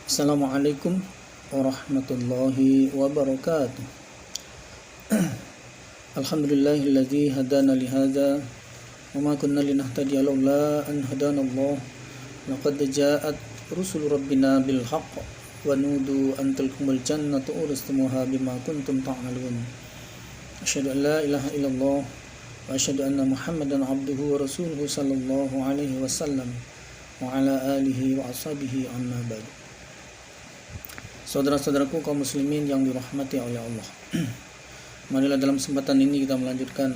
Assalamualaikum warahmatullahi wabarakatuh. Alhamdulillahilladzi hadana li hadza wa ma kunna linahtadiya laula an hadanallah. Laqad ja'at rusul rabbina bil haqq wa nudu an tilkumul jannatu uristumuha bima kuntum ta'malun. Asyhadu an la ilaha illallah wa asyhadu anna Muhammadan abduhu wa rasuluhu sallallahu alaihi wasallam wa ala alihi wa ashabihi amma ba'du. Saudara-saudaraku kaum muslimin yang dirahmati oleh Allah. Marilah dalam kesempatan ini kita melanjutkan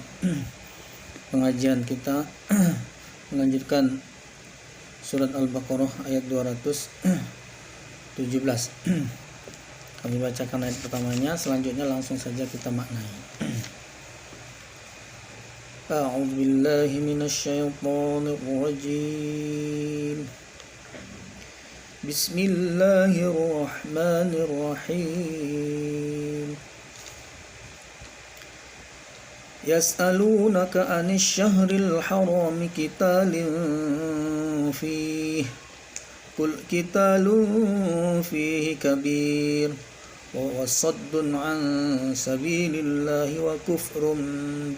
pengajian kita, melanjutkan surat Al-Baqarah ayat 217. Kami bacakan ayat pertamanya, selanjutnya langsung saja kita maknai. A'udzu billahi minasyaitonir rajim. Bismillahirrahmanirrahim. Yas'alunaka 'anil syahril harami qitalin fihi qul qitalun fihi kabir wa saddun 'an sabilillahi wa kufrun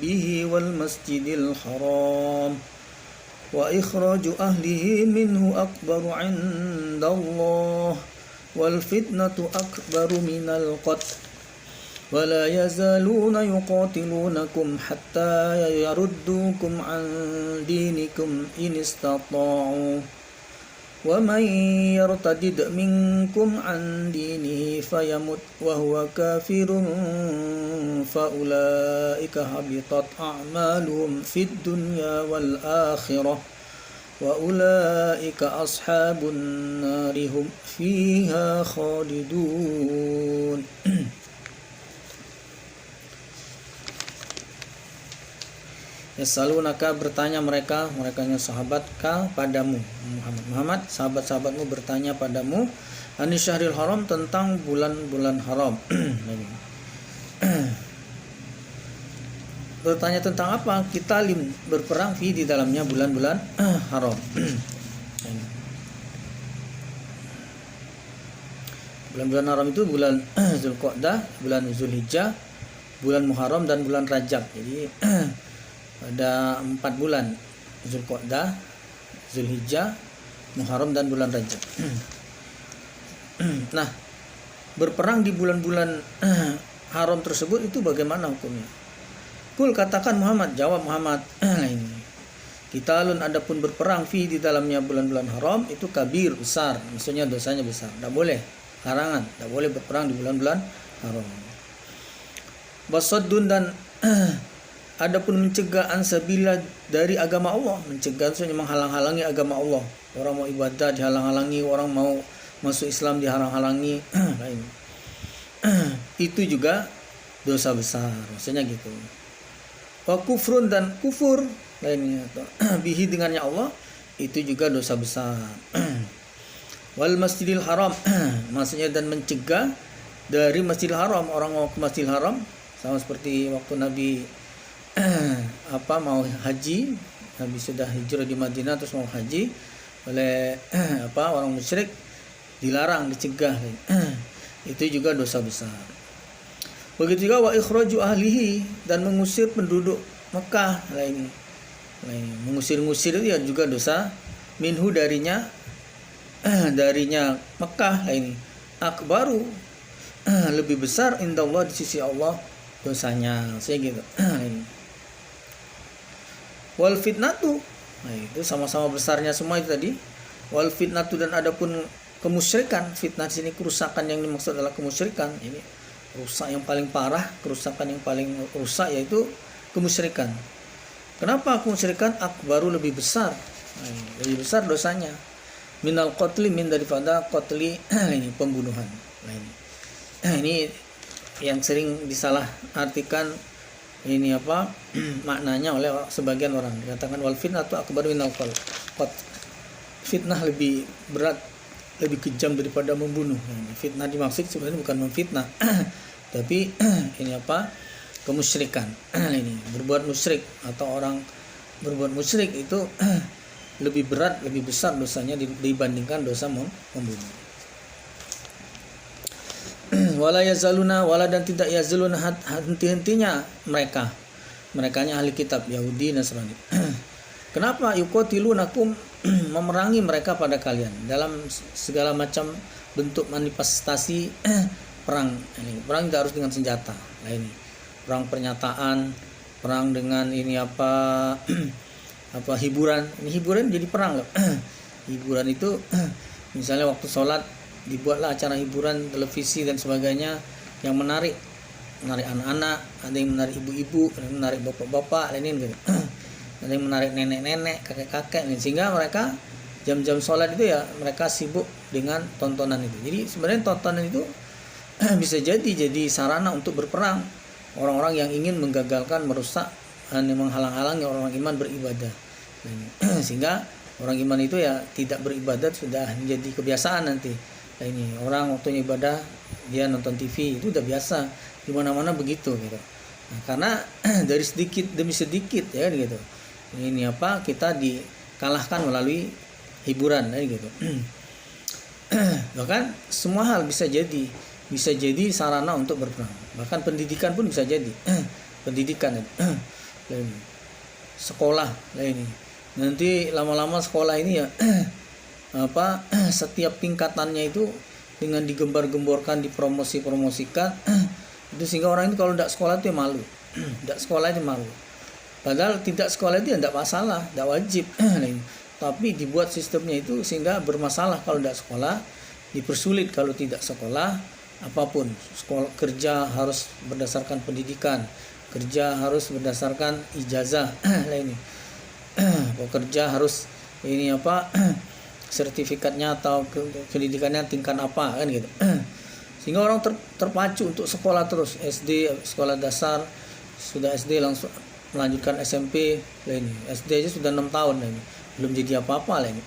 bihi wal masjidil haram wa ikhraju ahlihi minhu akbaru 'indallah wal fitnatu akbaru minal qatl wa la yazaluna yuqatilunakum hatta yaruddukum 'an dinikum in istata'u wa man yartadid minkum 'an dinihi fayamut wa huwa kafirun fa ulaika habitat a'maluhum fid dunya wal akhirah wa ulaika ashabun nari hum fiha khalidun. Yasalunaka, bertanya merekanya sahabat padamu Muhammad, sahabat-sahabatmu bertanya padamu anis syahril haram, tentang bulan-bulan haram. Bertanya tentang apa? Kita berperang di dalamnya bulan-bulan haram. Bulan-bulan haram itu bulan Zulqa'dah, bulan Zulhijjah, bulan Muharram dan bulan Rajab. Jadi ada 4 bulan: Zulqa'dah, Zulhijjah, Muharram dan bulan Rajab. Nah, berperang di bulan-bulan haram tersebut itu bagaimana hukumnya? Kul, katakan Muhammad, jawab Muhammad, ini qitalun, adapun berperang di dalamnya bulan-bulan haram itu kabir, besar, maksudnya dosanya besar, tidak boleh, larangan, tidak boleh berperang di bulan-bulan haram. Wasaddun, dan adapun mencegah ansabila, dari agama Allah, mencegah maksudnya menghalang-halangi agama Allah. Orang mau ibadah dihalang-halangi, orang mau masuk Islam dihalang-halangi. Itu juga dosa besar, maksudnya gitu. Wa kufrun, dan kufur lainnya, bihi dengannya Allah, itu juga dosa besar. Wal masjidil haram, maksudnya dan mencegah dari Masjidil Haram, orang mau ke Masjidil Haram, sama seperti waktu Nabi mau haji, Nabi sudah hijrah di Madinah terus mau haji, oleh orang musyrik dilarang, dicegah. Itu juga dosa besar. Begitu juga wa ikhraju ahlihi, dan mengusir penduduk Mekah. Mengusir-ngusir itu ya juga dosa, minhu, darinya Mekah. Ini akbaru, lebih besar, indallah, di sisi Allah dosanya, saya gitu. Wal fitnatu, itu sama-sama besarnya semua itu tadi. Wal fitnatu, dan adapun kemusyrikan, fitnah di sini kerusakan, yang dimaksud adalah kemusyrikan. Ini rusak yang paling parah, kerusakan yang paling rusak yaitu kemusyrikan. Kenapa kemusyrikan? Akbaru, lebih besar, lebih besar dosanya. Minal qatli, min daripada qatli, ini pembunuhan. Ini yang sering disalah artikan ini maknanya oleh sebagian orang. Dikatakan wal fitnatu akbar minal qatl. Fitnah lebih berat, lebih kejam daripada membunuh. Fitnah dimaksud sebenarnya bukan memfitnah, tapi ini kemusyrikan. Ini berbuat musyrik, atau orang berbuat musyrik itu lebih berat, lebih besar dosanya dibandingkan dosa membunuh. wala yazaluna, wala dan tidak yazaluna henti-hentinya merekanya ahli kitab Yahudi Nasrani. Kenapa? Yuqatilunakum, memerangi mereka pada kalian dalam segala macam bentuk manifestasi perang. Ini perang tidak harus dengan senjata. Nah ini perang pernyataan, perang dengan ini apa hiburan. Ini hiburan jadi perang loh. Hiburan itu misalnya waktu sholat dibuatlah acara hiburan televisi dan sebagainya yang menarik anak-anak, ada yang menarik ibu-ibu, ada yang menarik bapak-bapak, lain gitu. Ada yang menarik nenek-nenek, kakek-kakek, sehingga mereka jam-jam sholat itu ya mereka sibuk dengan tontonan itu. Jadi sebenarnya tontonan itu bisa jadi sarana untuk berperang orang-orang yang ingin menggagalkan, merusak, menghalang-halangi orang iman beribadah. Sehingga orang iman itu ya tidak beribadah sudah menjadi kebiasaan nanti. Nah, ini orang waktunya ibadah dia nonton TV itu udah biasa, di mana-mana begitu gitu. Nah, karena dari sedikit demi sedikit ya gitu. Ini apa kita dikalahkan melalui hiburan gitu. Bahkan semua hal bisa jadi sarana untuk berperang. Bahkan pendidikan pun bisa jadi pendidikan sekolah ini. Nanti lama-lama sekolah ini ya setiap tingkatannya itu dengan digembar-gemborkan, dipromosi-promosikan itu sehingga orang itu kalau tidak sekolah itu ya malu. Tidak sekolah itu malu. Padahal tidak sekolah itu ya tidak masalah, tidak wajib. Tapi dibuat sistemnya itu sehingga bermasalah kalau tidak sekolah, dipersulit kalau tidak sekolah. Apapun, sekolah kerja harus berdasarkan pendidikan, kerja harus berdasarkan ijazah. Ini pekerja harus ini sertifikatnya atau pendidikannya tingkat apa kan gitu. Sehingga orang terpacu untuk sekolah terus, SD, sekolah dasar, sudah SD langsung melanjutkan SMP, ini SD aja sudah 6 tahun ini belum jadi apa-apa ini.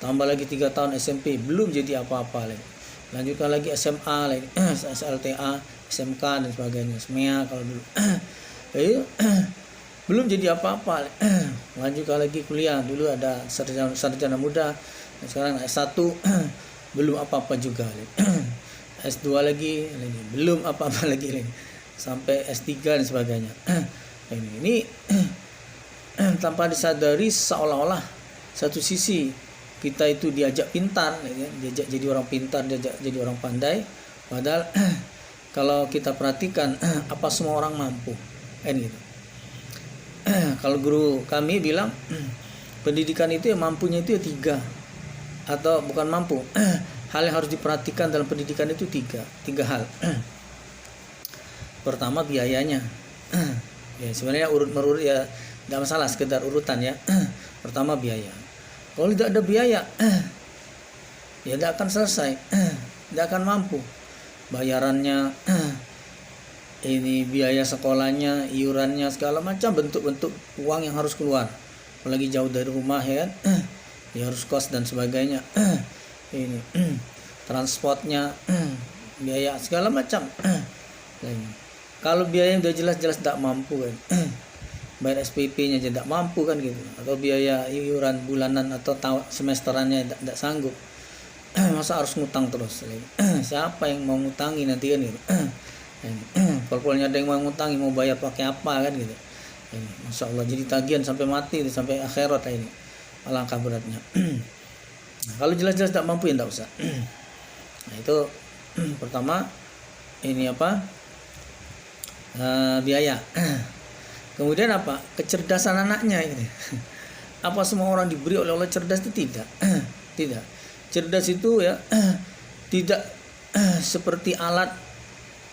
Tambah lagi 3 tahun SMP belum jadi apa-apa ini. Lanjutkan lagi SMA ini, SLTA, SMK dan sebagainya, SMEA kalau dulu. Belum jadi apa-apa. Lanjutkan lagi kuliah, dulu ada sarjana muda, sekarang S1 belum apa-apa juga. S2 lagi belum apa-apa lagi, sampai S3 dan sebagainya. Ini tanpa disadari seolah-olah satu sisi kita itu diajak pintar, diajak jadi orang pintar, diajak jadi orang pandai. Padahal kalau kita perhatikan apa semua orang mampu, gitu. Kalau guru kami bilang pendidikan itu ya mampunya itu ya 3, atau bukan mampu. Hal yang harus diperhatikan dalam pendidikan itu tiga hal. Pertama biayanya. Ya sebenarnya urut-merurut ya tidak masalah, sekedar urutan ya. Pertama biaya. Kalau tidak ada biaya ya tidak akan selesai, tidak akan mampu. Bayarannya, ini biaya sekolahnya, iurannya, segala macam bentuk-bentuk uang yang harus keluar. Apalagi jauh dari rumah ya kan, ya harus kos dan sebagainya. Ini transportnya, biaya segala macam. Kalau biayanya udah jelas-jelas tidak mampu kan, bayar SPP-nya aja tidak mampu kan gitu, atau biaya iuran bulanan atau semesterannya tidak sanggup, masa harus ngutang terus? Siapa yang mau ngutangi nanti kan gitu? Kalau ada yang mau ngutangi, mau bayar pakai apa kan gitu? Masya Allah, jadi tagihan sampai mati, sampai akhirat ini, alangkah beratnya. Kalau jelas-jelas tidak mampu ya tidak usah. Nah itu pertama ini biaya. Kemudian kecerdasan anaknya ini. Apa semua orang diberi oleh Allah cerdas? Itu tidak. Tidak. Cerdas itu ya tidak seperti alat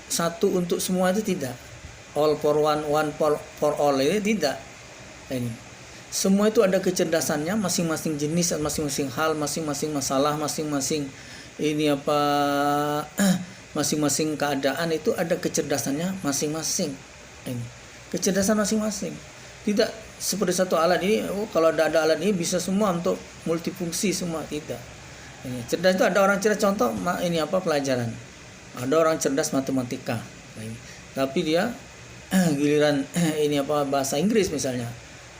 satu untuk semua, itu tidak. All for one, one for all, ini tidak. Ini semua itu ada kecerdasannya, masing-masing jenis, masing-masing hal, masing-masing masalah, masing-masing ini masing-masing keadaan itu ada kecerdasannya masing-masing. Ini kecerdasan masing-masing. Tidak seperti satu alat ini, kalau ada alat ini bisa semua untuk multifungsi semua, tidak. Ini cerdas itu ada orang cerdas, contoh ini pelajaran. Ada orang cerdas matematika. Tapi dia giliran ini bahasa Inggris misalnya.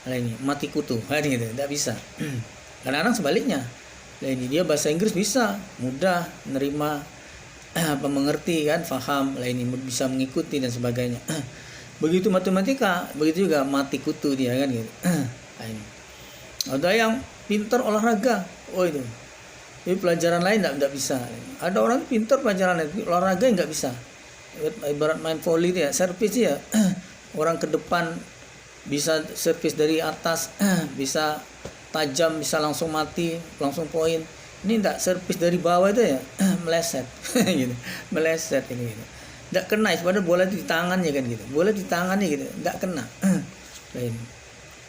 Ini mati kutu, gitu, tidak bisa. Kadang-kadang sebaliknya. Ini dia bahasa Inggris bisa, mudah, menerima mengerti kan, faham lah ini, bisa mengikuti dan sebagainya. Begitu matematika, begitu juga mati kutu dia kan gitu. Nah, ini. Ada yang pintar olahraga, oh itu. Jadi pelajaran lain enggak bisa. Ada orang pintar pelajaran lain, olahraga nggak bisa. Ibarat main volley dia, servis ya. Orang ke depan bisa servis dari atas, bisa tajam, bisa langsung mati, langsung poin. Ini enggak, servis dari bawah itu ya meleset gitu. Meleset ini gitu. Enggak kena, padahal bola di tangannya kan gitu. Bola di tangannya gitu, enggak kena.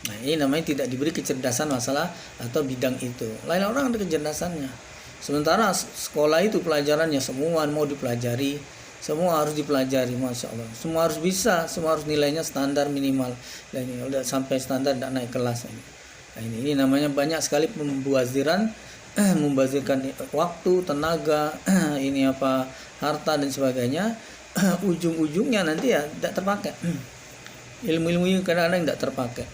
Nah, ini namanya tidak diberi kecerdasan masalah atau bidang itu. Lain orang ada kecerdasannya. Sementara sekolah itu pelajarannya semua mau dipelajari, semua harus dipelajari, masya Allah. Semua harus bisa, semua harus nilainya standar minimal. Dan ini udah sampai standar tidak naik kelas ini. Nah, ini namanya banyak sekali pembuaziran, membazirkan waktu, tenaga, ini apa, harta dan sebagainya. Ujung-ujungnya nanti ya tidak terpakai. Ilmu-ilmu ini kadang-kadang tidak terpakai.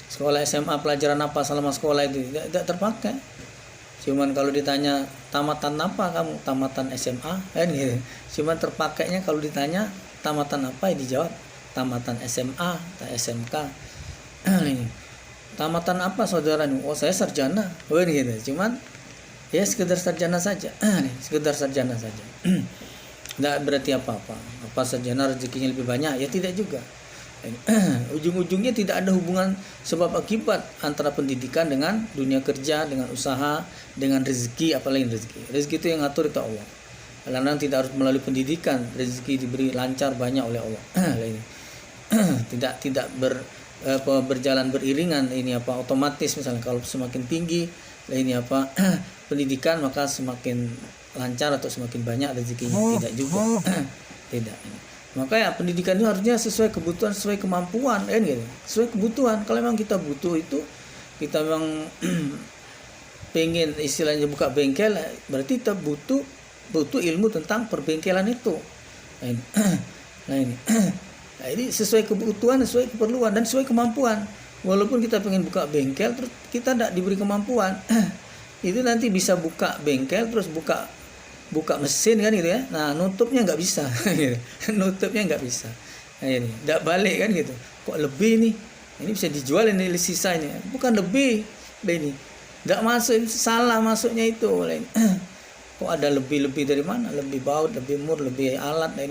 Sekolah SMA pelajaran apa selama sekolah itu tidak terpakai. Cuman kalau ditanya tamatan apa kamu, tamatan SMA kan gitu. Cuman terpakainya kalau ditanya tamatan apa, ya dijawab tamatan SMA atau SMK. Tamatan apa saudara? Oh saya sarjana, kan gitu. Cuman ya sekedar sarjana saja, sekedar sarjana saja. Tidak berarti apa-apa. Apa sarjana rezekinya lebih banyak? Ya tidak juga. Ujung-ujungnya tidak ada hubungan sebab akibat antara pendidikan dengan dunia kerja, dengan usaha, dengan rezeki, apalagi rezeki. Rezeki itu yang ngatur itu Allah. Karena tidak harus melalui pendidikan, rezeki diberi lancar banyak oleh Allah. tidak berjalan beriringan, ini apa, otomatis misalnya kalau semakin tinggi ini apa pendidikan maka semakin lancar atau semakin banyak rezekinya, tidak juga. Tidak. Maka ya pendidikan itu harusnya sesuai kebutuhan, sesuai kemampuan kan gitu. Sesuai kebutuhan. Kalau memang kita butuh itu, kita memang pengen istilahnya buka bengkel, berarti kita butuh ilmu tentang perbengkelan itu. Nah ini sesuai kebutuhan, sesuai keperluan dan sesuai kemampuan. Walaupun kita pengen buka bengkel terus kita tidak diberi kemampuan, itu nanti bisa buka bengkel terus buka mesin kan gitu ya. Nah nutupnya nggak bisa, nutupnya nggak bisa. Nah, ini nggak balik kan gitu. Kok lebih nih? Ini bisa dijual ini sisanya. Bukan lebih, ini nggak masuk, salah masuknya itu. Kok ada lebih dari mana? Lebih baut, lebih mur, lebih alat. Nah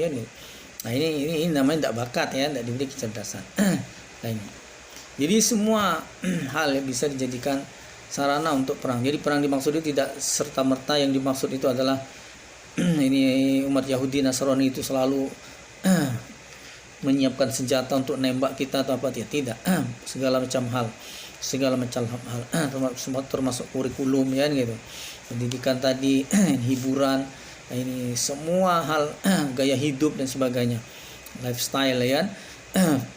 ini namanya tidak bakat ya, tidak diberi kecerdasan. Nah, ini. Jadi semua hal yang bisa dijadikan sarana untuk perang. Jadi perang dimaksud itu tidak serta merta yang dimaksud itu adalah ini umat Yahudi Nasrani itu selalu menyiapkan senjata untuk nembak kita atau apa, tidak. Segala macam hal termasuk kurikulum ya gitu, pendidikan tadi, hiburan, ini semua hal, gaya hidup dan sebagainya, lifestyle ya.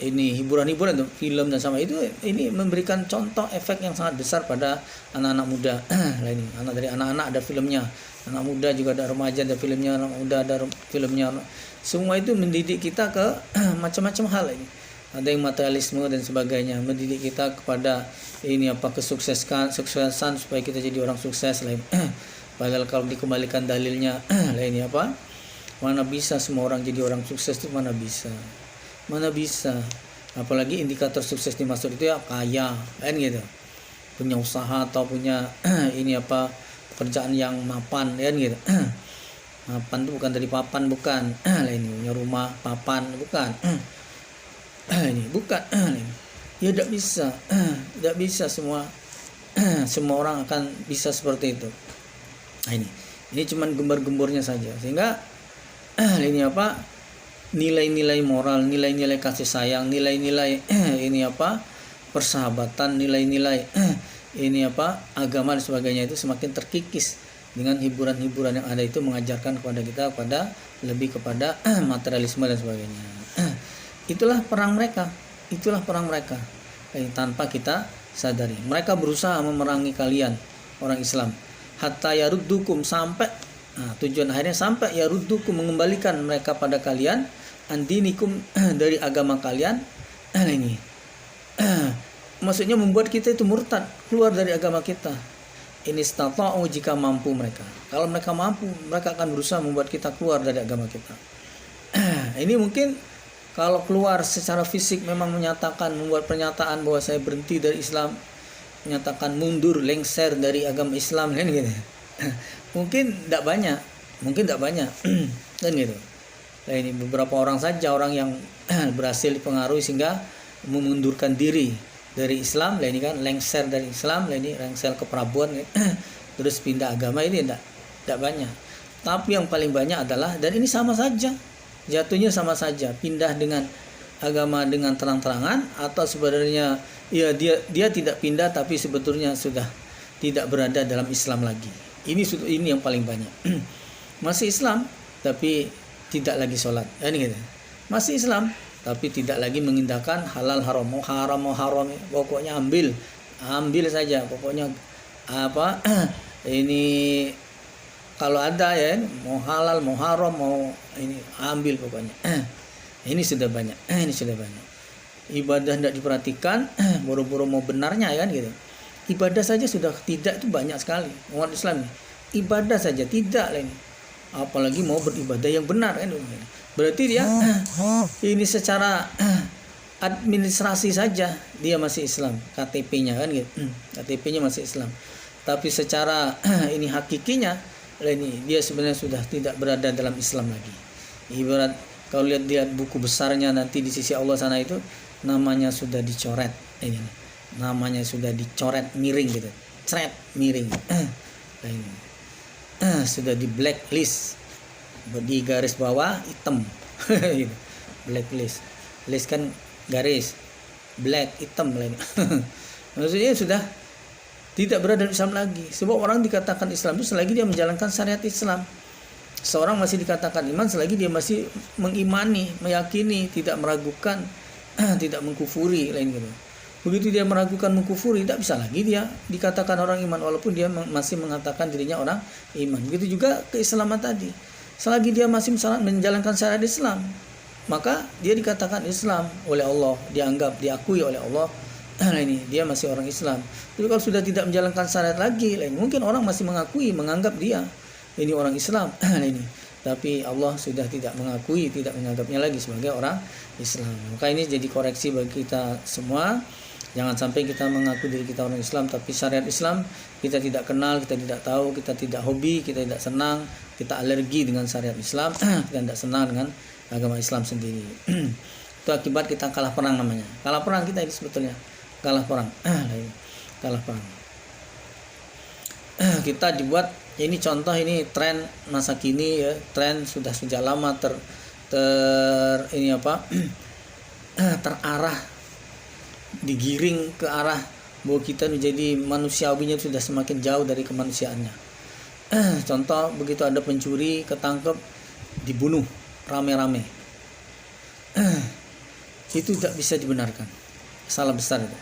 Ini hiburan film dan sama itu, ini memberikan contoh efek yang sangat besar pada anak-anak muda. Ini dari anak-anak ada filmnya, anak muda juga ada, remaja ada filmnya, anak muda ada filmnya. Semua itu mendidik kita ke macam-macam hal ini. Ada yang materialisme dan sebagainya, mendidik kita kepada ini apa, kesuksesan supaya kita jadi orang sukses lain. Padahal kalau dikembalikan dalilnya ini apa, mana bisa semua orang jadi orang sukses itu, mana bisa. Apalagi indikator sukses dimaksud itu ya kaya kan gitu, punya usaha atau punya ini apa, pekerjaan yang mapan kan gitu. Mapan itu bukan dari papan, bukan. Ini punya rumah papan, bukan. Ini bukan. Ya tidak bisa semua orang akan bisa seperti itu. Nah, ini cuman gembar-gembornya saja, sehingga ini apa, nilai-nilai moral, nilai-nilai kasih sayang, nilai-nilai ini apa, persahabatan, nilai-nilai ini apa, agama dan sebagainya itu semakin terkikis dengan hiburan-hiburan yang ada itu, mengajarkan kepada kita lebih kepada materialisme dan sebagainya. Itulah perang mereka tanpa kita sadari. Mereka berusaha memerangi kalian orang Islam, hatta yaruddukum, sampai tujuan akhirnya sampai yaruddukum, mengembalikan mereka pada kalian, andinikum, dari agama kalian. Ini maksudnya membuat kita itu murtad, keluar dari agama kita. ini istata'u, jika mampu mereka. Kalau mereka mampu, mereka akan berusaha membuat kita keluar dari agama kita. Ini mungkin kalau keluar secara fisik memang menyatakan, membuat pernyataan bahwa saya berhenti dari Islam, menyatakan mundur, lengser dari agama Islam kan gitu. Mungkin tidak banyak kan gitu. Nah, ini beberapa orang saja, orang yang berhasil dipengaruhi sehingga memundurkan diri dari Islam. Lah ini kan lengser dari Islam, lah ini lengser ke Prabuan gitu. Terus pindah agama, ini tidak banyak. Tapi yang paling banyak adalah, dan ini sama saja, jatuhnya sama saja, pindah dengan agama dengan terang-terangan, atau sebenarnya ya dia tidak pindah tapi sebetulnya sudah tidak berada dalam Islam lagi. Ini yang paling banyak. Masih Islam tapi tidak lagi sholat, ini gitu. Masih Islam tapi tidak lagi mengindahkan halal haram, mau haram, pokoknya ambil saja, pokoknya apa ini kalau ada ya, mau halal mau haram mau ini ambil pokoknya. Ini sudah banyak. Ibadah tidak diperhatikan, buru-buru mau benarnya ya kan gitu. Ibadah saja sudah tidak, itu banyak sekali umat Islam. Ibadah saja tidak lah ini. Apalagi mau beribadah yang benar kan. Berarti dia ini secara administrasi saja dia masih Islam, KTP-nya kan gitu. KTP-nya masih Islam. Tapi secara ini hakikinya ini dia sebenarnya sudah tidak berada dalam Islam lagi. Ibarat kalau lihat buku besarnya nanti di sisi Allah sana itu namanya sudah dicoret ini. Namanya sudah dicoret miring gitu. Cret miring. Ini. Sudah di blacklist, di garis bawah hitam. Blacklist, list kan garis, black hitam lain. Maksudnya sudah tidak berada di Islam lagi. Sebab orang dikatakan Islam itu selagi dia menjalankan syariat Islam. Seorang masih dikatakan iman selagi dia masih mengimani, meyakini, tidak meragukan, tidak mengkufuri lain gitu. Begitu dia meragukan, mengkufuri, tidak bisa lagi dia dikatakan orang iman walaupun dia masih mengatakan dirinya orang iman. Begitu juga keislaman tadi. Selagi dia masih menjalankan syariat Islam, maka dia dikatakan Islam oleh Allah, diakui oleh Allah. Ini dia masih orang Islam. Tapi kalau sudah tidak menjalankan syariat lagi, mungkin orang masih menganggap dia ini orang Islam. Ini. Tapi Allah sudah tidak menganggapnya lagi sebagai orang Islam. Maka ini jadi koreksi bagi kita semua. Jangan sampai kita mengaku diri kita orang Islam tapi syariat Islam kita tidak kenal, kita tidak tahu, kita tidak hobi, kita tidak senang, kita alergi dengan syariat Islam, kita tidak senang dengan agama Islam sendiri. Itu akibat kita kalah perang namanya. Kalah perang kita ini sebetulnya. Kalah perang. Kita dibuat, ini contoh, ini tren masa kini ya, tren sudah sejak lama terarah, digiring ke arah bahwa kita menjadi manusiawinya sudah semakin jauh dari kemanusiaannya. Contoh, begitu ada pencuri ketangkep dibunuh rame-rame. Itu tidak bisa dibenarkan. Salah besar itu.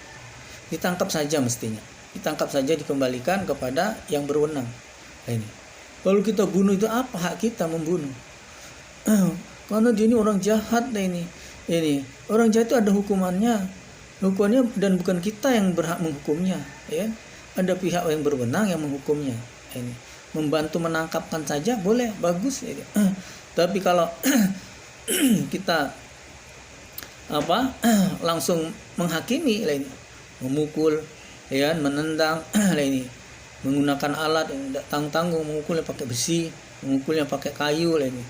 Ditangkap saja mestinya. Ditangkap saja, dikembalikan kepada yang berwenang. Ini. Kalau kita bunuh itu apa hak kita membunuh? Karena dia ini orang jahat ini. Orang jahat itu ada hukumannya dan bukan kita yang berhak menghukumnya, ya. Ada pihak yang berwenang yang menghukumnya. Ini membantu menangkapkan saja boleh, bagus ya. Tapi kalau kita langsung menghakimi lah ini, memukul, ya, menendang lah ini, menggunakan alat yang tidak tanggung-tanggung, memukulnya pakai besi, memukulnya pakai kayu lah ini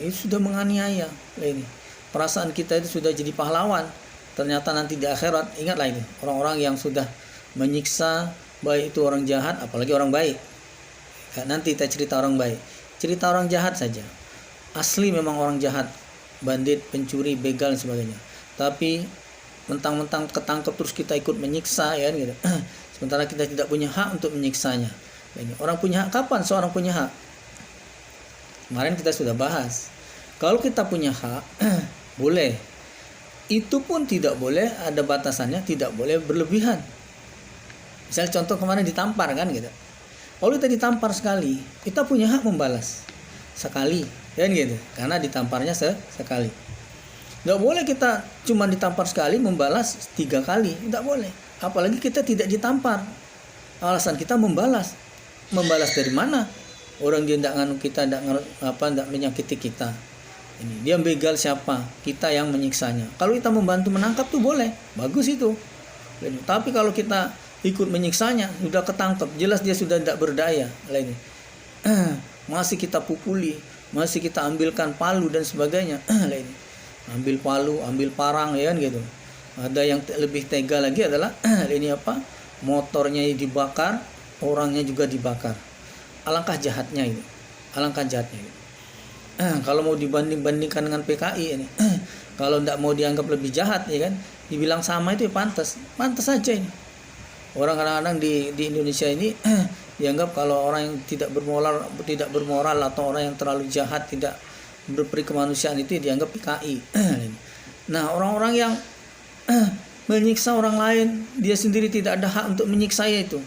itu sudah menganiaya lah ini. Perasaan kita itu sudah jadi pahlawan. Ternyata nanti di akhirat, ingatlah ini, orang-orang yang sudah menyiksa, baik itu orang jahat, apalagi orang baik. Nanti kita cerita orang baik, cerita orang jahat saja. Asli memang orang jahat, bandit, pencuri, begal dan sebagainya. Tapi mentang-mentang ketangkep terus kita ikut menyiksa, ya gitu. Sementara kita tidak punya hak untuk menyiksanya. Orang punya hak kapan? Seorang punya hak. Kemarin kita sudah bahas. Kalau kita punya hak, boleh. Itu pun tidak boleh, ada batasannya, tidak boleh berlebihan. Misalnya contoh kemarin ditampar kan gitu. Kalau kita ditampar sekali, kita punya hak membalas sekali, kan gitu. Karena ditamparnya sekali. Tidak boleh kita cuma ditampar sekali membalas 3 kali, tidak boleh. Apalagi kita tidak ditampar. Alasan kita membalas. Membalas dari mana? Orang dia tidak nganu kita, tidak menyakiti kita. Ini dia begal siapa? Kita yang menyiksanya. Kalau kita membantu menangkap tuh boleh, bagus itu. Tapi kalau kita ikut menyiksanya, sudah ketangkep, jelas dia sudah tidak berdaya. Ini masih kita pukuli, masih kita ambilkan palu dan sebagainya. Ini ambil palu, ambil parang, ya kan gitu. Ada yang lebih tega lagi adalah ini apa? Motornya dibakar, orangnya juga dibakar. Alangkah jahatnya ini. Alangkah jahatnya ini. Kalau mau dibandingkan dengan PKI ini, kalau tidak mau dianggap lebih jahat, ya kan? Dibilang sama itu ya pantas saja ini. Orang kadang-kadang di Indonesia ini dianggap kalau orang yang tidak bermoral atau orang yang terlalu jahat, tidak berperi kemanusiaan itu dianggap PKI. Nah, orang-orang yang menyiksa orang lain, dia sendiri tidak ada hak untuk menyiksa itu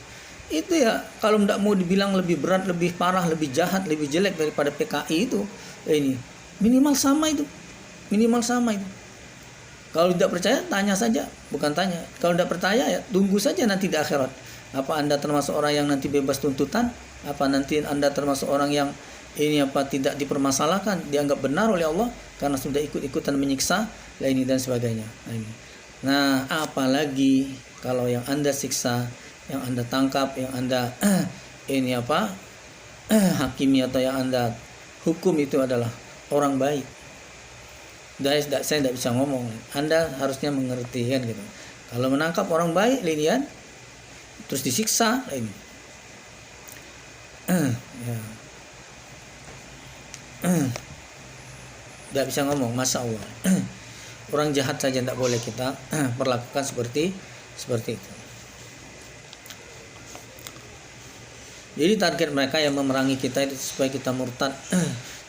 ya kalau tidak mau dibilang lebih berat, lebih parah, lebih jahat, lebih jelek daripada PKI itu, ini minimal sama itu. Kalau tidak percaya, tanya saja, bukan tanya. Kalau tidak percaya, ya tunggu saja nanti di akhirat. Apa Anda termasuk orang yang nanti bebas tuntutan? Apa nanti Anda termasuk orang yang ini apa tidak dipermasalahkan, dianggap benar oleh Allah karena sudah ikut-ikutan menyiksa, ini dan sebagainya. Nah, apalagi kalau yang Anda siksa, yang Anda tangkap, yang Anda ini apa hakimi atau yang Anda hukum itu adalah orang baik. Saya tidak bisa ngomong. Anda harusnya mengerti kan gitu. Kalau menangkap orang baik, linian, terus disiksa, ini. Tidak bisa ngomong, masya Allah. Orang jahat saja tidak boleh kita perlakukan seperti itu. Jadi target mereka yang memerangi kita itu supaya kita murtad.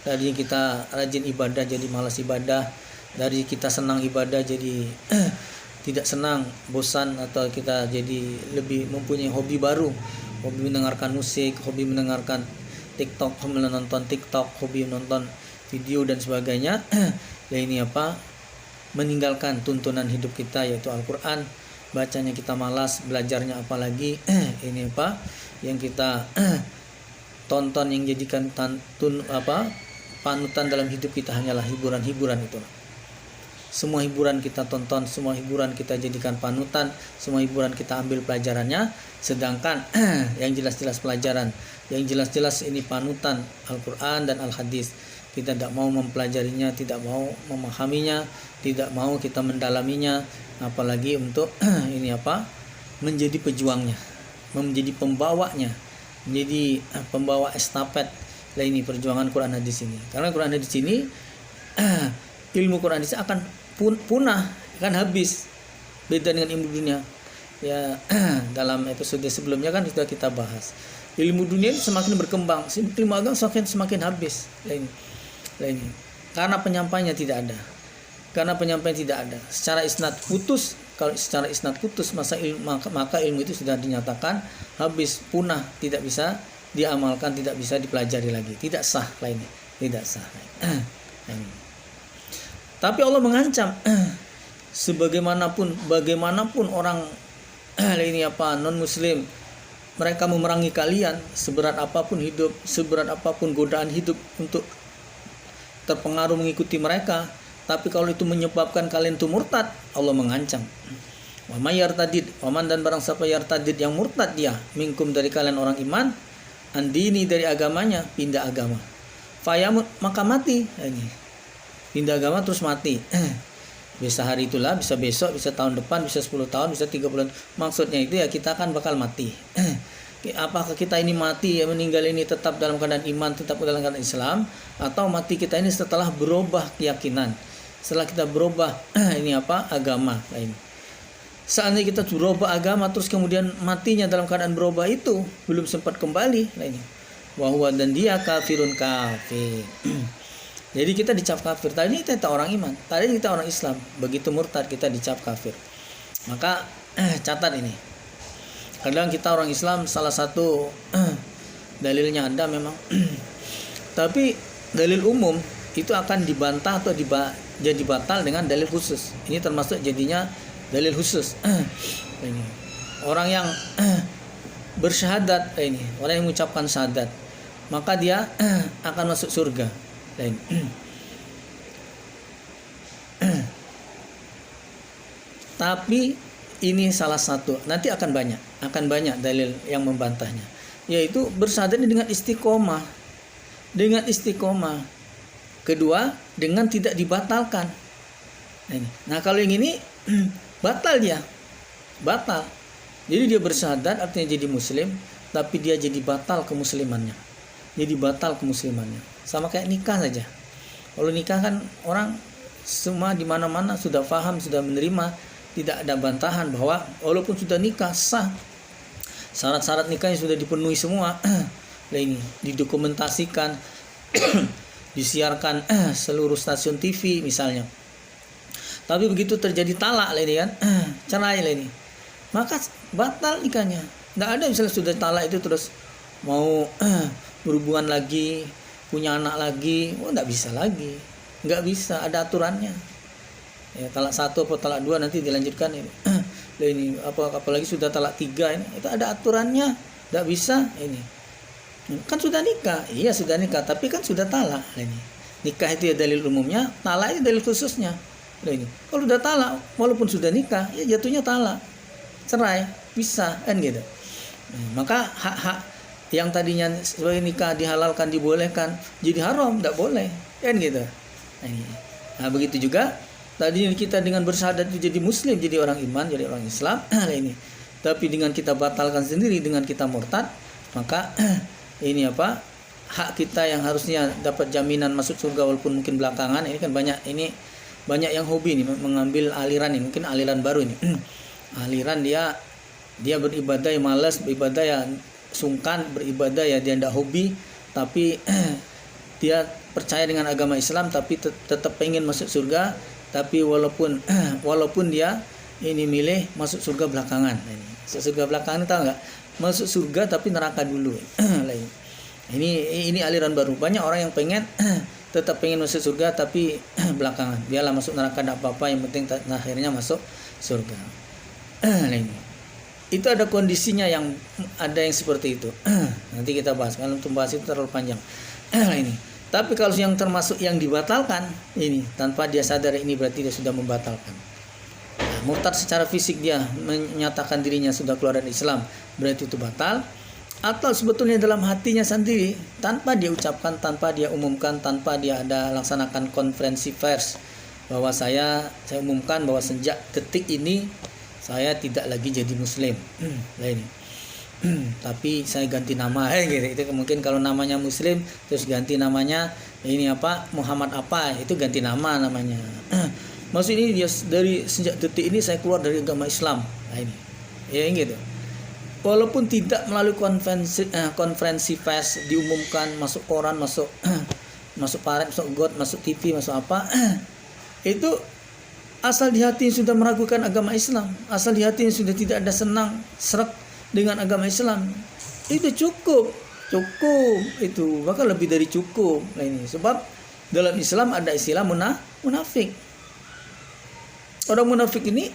Dari kita rajin ibadah jadi malas ibadah. Dari kita senang ibadah jadi tidak senang, bosan, atau kita jadi lebih mempunyai hobi baru. Hobi mendengarkan musik, hobi mendengarkan TikTok, hobi menonton TikTok, hobi menonton video dan sebagainya. Ini apa? Meninggalkan tuntunan hidup kita yaitu Al-Quran. Bacanya kita malas, belajarnya apalagi. Ini apa? Yang kita tonton yang jadikan panutan dalam hidup kita hanyalah hiburan-hiburan itu. Semua hiburan kita tonton, semua hiburan kita jadikan panutan, semua hiburan kita ambil pelajarannya, sedangkan yang jelas-jelas pelajaran, yang jelas-jelas ini panutan Al-Quran dan Al-Hadis, kita tidak mau mempelajarinya, tidak mau memahaminya, tidak mau kita mendalaminya, apalagi untuk ini apa? Menjadi pejuangnya, menjadi pembawanya, menjadi pembawa estafet ini perjuangan Quran Hadis ini. Karena Quran Hadis ini ilmu Quran Hadis akan punah, akan habis. Beda dengan ilmu dunia. Ya, dalam episode sebelumnya kan sudah kita bahas. Ilmu dunia semakin berkembang, ilmu agama semakin habis. Lain. Karena penyampainya tidak ada. Secara isnad putus. Kalau secara isnad putus, maka ilmu itu sudah dinyatakan habis, punah, tidak bisa diamalkan, tidak bisa dipelajari lagi, tidak sah lainnya, tidak sah. Tapi Allah mengancam, bagaimanapun orang ini apa non muslim, mereka memerangi kalian, seberat apapun hidup, seberat apapun godaan hidup untuk terpengaruh mengikuti mereka, tapi kalau itu menyebabkan kalian itu murtad, Allah mengancam. Wa may yartadid, waman dan barang siapa yartadid yang murtad dia, minkum dari kalian orang iman, andini dari agamanya, pindah agama. Fayamut, maka mati. Ini pindah agama terus mati. Bisa hari itulah, bisa besok, bisa tahun depan, bisa 10 tahun, bisa 3 bulan. Maksudnya itu ya kita akan bakal mati. Apakah kita ini mati ya meninggal ini tetap dalam keadaan iman, tetap dalam keadaan Islam, atau mati kita ini setelah berubah keyakinan, setelah kita berubah ini apa agama lain. Seandainya kita berubah agama terus kemudian matinya dalam keadaan berubah itu belum sempat kembali lainnya. Wahwa dan dia kafirun kafir. Jadi kita dicap kafir. Tadi kita orang iman, tadi kita orang Islam. Begitu murtad kita dicap kafir. Maka catat ini. Kadang kita orang Islam salah satu dalilnya ada memang. Tapi dalil umum itu akan dibantah atau jadi batal dengan dalil khusus. Ini termasuk jadinya dalil khusus. Orang yang bersyahadat, ini orang yang mengucapkan syahadat, maka dia akan masuk surga. Lain. Tapi ini salah satu, nanti akan banyak dalil yang membantahnya, yaitu bersyahadat dengan istiqomah. Dengan istiqomah. Kedua, dengan tidak dibatalkan. Nah, kalau yang ini batal dia. Batal. Jadi dia bersyahadat artinya jadi muslim, tapi dia jadi batal kemuslimannya. Jadi batal kemuslimannya. Sama kayak nikah saja. Kalau nikah kan orang semua di mana-mana sudah paham, sudah menerima, tidak ada bantahan bahwa walaupun sudah nikah sah, syarat-syarat nikahnya sudah dipenuhi semua, ini didokumentasikan, disiarkan seluruh stasiun TV misalnya. Tapi begitu terjadi talak ini kan, cerai ini, maka batal nikahnya. Tidak ada misalnya sudah talak itu terus mau berhubungan lagi, punya anak lagi, tidak bisa lagi, nggak bisa, ada aturannya. Ya, talak 1 atau talak 2 nanti dilanjutkan ini. Ini apalagi sudah talak 3 ini, itu ada aturannya, tidak bisa ini. Kan sudah nikah, iya sudah nikah, tapi kan sudah talak ini. Nikah itu ya dalil umumnya, talak itu dalil khususnya. Ini. Kalau sudah talak, walaupun sudah nikah, ya jatuhnya talak, cerai, bisa kan gitu. Maka hak-hak yang tadinya sebagai nikah dihalalkan, dibolehkan, jadi haram, tidak boleh, kan gitu. Nah, begitu juga tadi kita dengan bersyahadat itu jadi muslim, jadi orang iman, jadi orang Islam ini. Tapi dengan kita batalkan sendiri, dengan kita murtad, maka ini hak kita yang harusnya dapat jaminan masuk surga walaupun mungkin belakangan, ini kan banyak yang hobi nih mengambil aliran ini, mungkin aliran baru ini. Aliran dia beribadah ya malas, beribadah ya sungkan, beribadah ya dia tidak hobi, tapi dia percaya dengan agama Islam tapi tetap pengen masuk surga. Tapi walaupun dia ini milih masuk surga belakangan. Masuk surga belakangan tahu nggak? Masuk surga tapi neraka dulu. Ini aliran baru. Banyak orang yang tetap pengen masuk surga tapi belakangan. Biarlah masuk neraka tidak apa-apa, yang penting akhirnya masuk surga. Itu ada kondisinya, yang ada yang seperti itu. Nanti kita bahas. Kalau untuk bahas itu terlalu panjang. Ini. Tapi kalau yang termasuk yang dibatalkan ini tanpa dia sadar, ini berarti dia sudah membatalkan. Murtad secara fisik, dia menyatakan dirinya sudah keluar dari Islam, berarti itu batal. Atau sebetulnya dalam hatinya sendiri, tanpa dia ucapkan, tanpa dia umumkan, tanpa dia ada laksanakan konferensi pers bahwa saya umumkan bahwa sejak detik ini saya tidak lagi jadi muslim. Tapi saya ganti nama gitu. Itu mungkin kalau namanya muslim terus ganti namanya ini Muhammad itu ganti namanya. Maksud ini dia dari sejak detik ini saya keluar dari agama Islam. Ini ya gitu. Walaupun tidak melalui konferensi pers diumumkan, masuk koran, masuk paret, masuk got, masuk TV, masuk apa, itu asal di hati sudah meragukan agama Islam, asal di hati sudah tidak ada senang serak dengan agama Islam, itu cukup itu, bahkan lebih dari cukup. Nah ini sebab dalam Islam ada istilah munafik. Orang munafik ini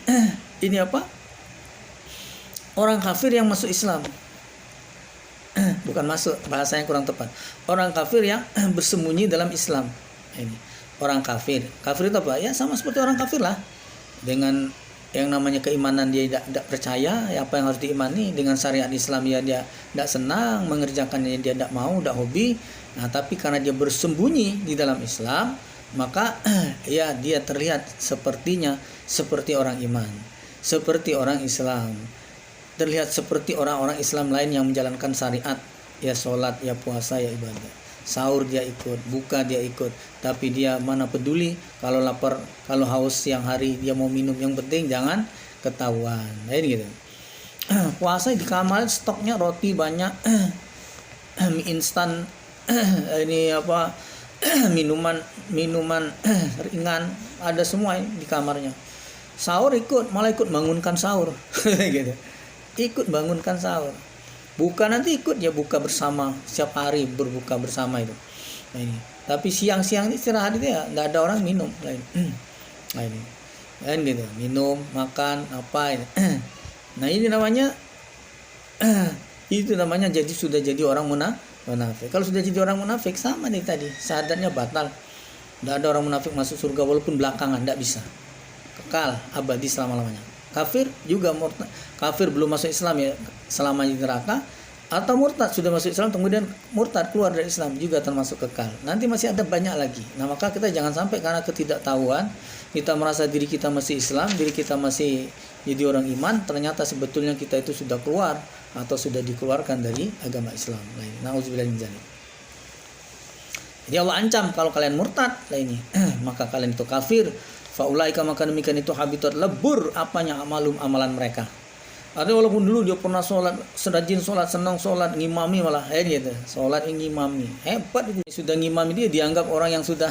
orang kafir yang masuk Islam. Bukan masuk, bahasa yang kurang tepat. Orang kafir yang bersembunyi dalam Islam. Ini orang kafir. Kafir itu apa? Ya sama seperti orang kafir lah. Dengan yang namanya keimanan, dia tidak percaya apa yang harus diimani. Dengan syariat Islam dia tidak senang mengerjakannya, dia tidak mau, tidak hobi. Nah, tapi karena dia bersembunyi di dalam Islam, maka ya dia terlihat sepertinya seperti orang iman, seperti orang Islam, terlihat seperti orang-orang Islam lain yang menjalankan syariat, ya sholat, ya puasa, ya ibadah. Sahur dia ikut, buka dia ikut, tapi dia mana peduli kalau lapar, kalau haus siang hari dia mau minum, yang penting jangan ketahuan. Nah ini gitu. Puasa di kamar stoknya roti banyak, mie instan, ini minuman ringan ada semua di kamarnya. Sahur ikut, malah ikut bangunkan sahur, gitu. Ikut bangunkan sahur. Buka nanti ikut ya buka bersama, setiap hari berbuka bersama itu. Nah ini. Tapi siang-siang istirahat itu ya enggak ada orang minum lain. Nah ini. Kan gitu, minum, makan apa ini. Nah ini namanya Itu namanya sudah jadi orang munafik. Kalau sudah jadi orang munafik sama nih tadi, syahadatnya batal. Tidak ada orang munafik masuk surga walaupun belakangan, tidak bisa. Kekal abadi selama-lamanya. Kafir juga murtad. Kafir belum masuk Islam ya selama di neraka, atau murtad sudah masuk Islam kemudian murtad keluar dari Islam juga termasuk kekal. Nanti masih ada banyak lagi. Nah, maka kita jangan sampai karena ketidaktahuan kita merasa diri kita masih Islam, diri kita masih jadi orang iman, ternyata sebetulnya kita itu sudah keluar atau sudah dikeluarkan dari agama Islam. Nauzubillah min dzalik. Jadi Allah ancam kalau kalian murtad ini, maka kalian itu kafir. Faulaika, maka demikian itu habitat, lebur apanya amalan mereka. Artinya walaupun dulu dia pernah sholat, serajin sholat, senang sholat, ngimami malah gitu. Sholat yang ngimami, hebat itu. Sudah ngimami dia dianggap orang yang sudah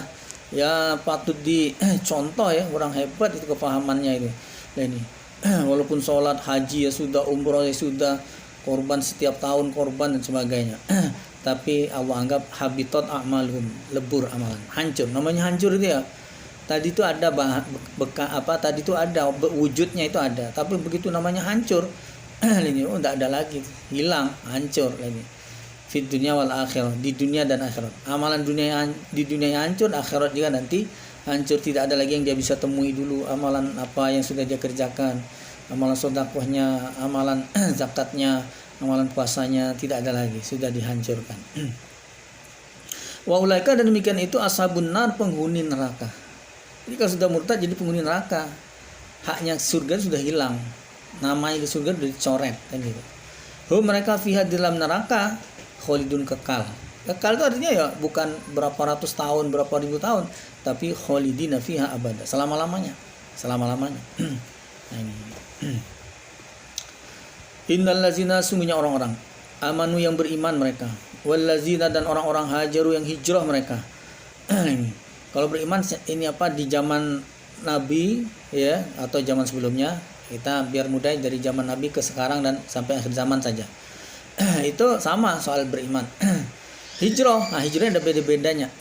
ya patut dicontoh ya, orang hebat itu kepahamannya itu. Nah ini walaupun sholat, haji ya sudah, umroh ya sudah, korban setiap tahun korban dan sebagainya. Tapi Allah anggap habitat a'malhum, lebur amalan, hancur. Namanya hancur itu ya. Tadi itu ada tadi itu ada wujudnya itu ada, tapi begitu namanya hancur ini enggak ada lagi, hilang, hancur lagi. Fit dunia wal akhirah, di dunia dan akhirat. Amalan di dunia hancur, akhirat juga nanti hancur, tidak ada lagi yang dia bisa temui dulu. Amalan apa yang sudah dia kerjakan, amalan sedekahnya, amalan zakatnya, amalan puasanya tidak ada lagi, sudah dihancurkan. Wa ulaika, dan demikian itu ashabun nar, penghuni neraka. Jadi kalau sudah murtad jadi penghuni neraka, haknya surga sudah hilang, namanya di surga sudah dicoret kan gitu. Mereka fiha, di dalam neraka, kholidun, kekal. Kekal itu artinya ya bukan berapa ratus tahun, berapa ribu tahun, tapi kholidina fiha abada, selama-lamanya. Nah, ini. Innal lazina, sungguhnya orang-orang amanu yang beriman mereka, wal lazina, dan orang-orang hajaru yang hijrah mereka. Ini. Kalau beriman ini di zaman Nabi ya atau zaman sebelumnya, kita biar mudah dari zaman Nabi ke sekarang dan sampai akhir zaman saja. Itu sama soal beriman. Hijrah, hijrahnya ada beda-bedanya.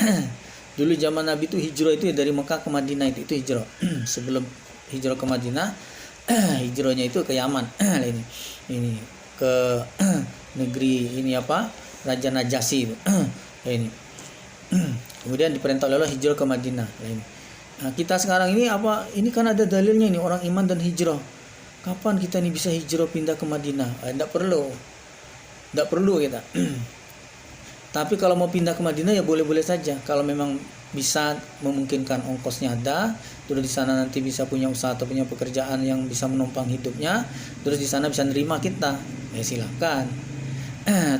Dulu zaman Nabi itu hijrah itu dari Mekah ke Madinah, itu hijrah. Sebelum hijrah ke Madinah, hijrahnya itu ke Yaman. Ini ke negeri Raja Najasyi itu. Ini. Kemudian diperintah oleh Allah hijrah ke Madinah. Nah, kita sekarang ini ini kan ada dalilnya ini, orang iman dan hijrah. Kapan kita ini bisa hijrah pindah ke Madinah? Tidak perlu kita. Tapi kalau mau pindah ke Madinah ya boleh-boleh saja. Kalau memang bisa memungkinkan, ongkosnya ada, terus di sana nanti bisa punya usaha atau punya pekerjaan yang bisa menumpang hidupnya, terus di sana bisa nerima kita, ya silakan.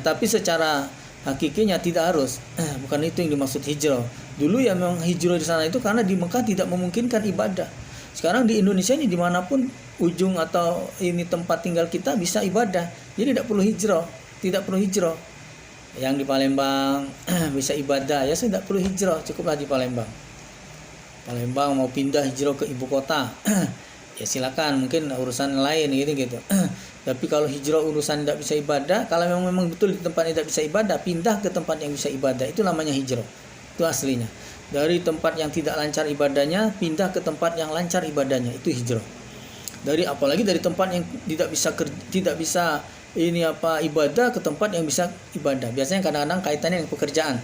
Tapi secara hakikinya tidak harus, bukan itu yang dimaksud hijrah. Dulu ya memang hijrah di sana itu karena di Mekah tidak memungkinkan ibadah. Sekarang di Indonesia ini dimanapun ujung atau ini tempat tinggal kita bisa ibadah, jadi tidak perlu hijrah. Yang di Palembang bisa ibadah, ya saya tidak perlu hijrah, cukuplah di Palembang. Mau pindah hijrah ke ibu kota, ya silakan, mungkin urusan lain gitu. Tapi kalau hijrah urusan tidak bisa ibadah, kalau memang betul di tempat yang tidak bisa ibadah, pindah ke tempat yang bisa ibadah, itu namanya hijrah. Itu aslinya. Dari tempat yang tidak lancar ibadahnya, pindah ke tempat yang lancar ibadahnya, itu hijrah. Apalagi dari tempat yang tidak bisa ibadah ke tempat yang bisa ibadah. Biasanya kadang-kadang kaitannya dengan pekerjaan.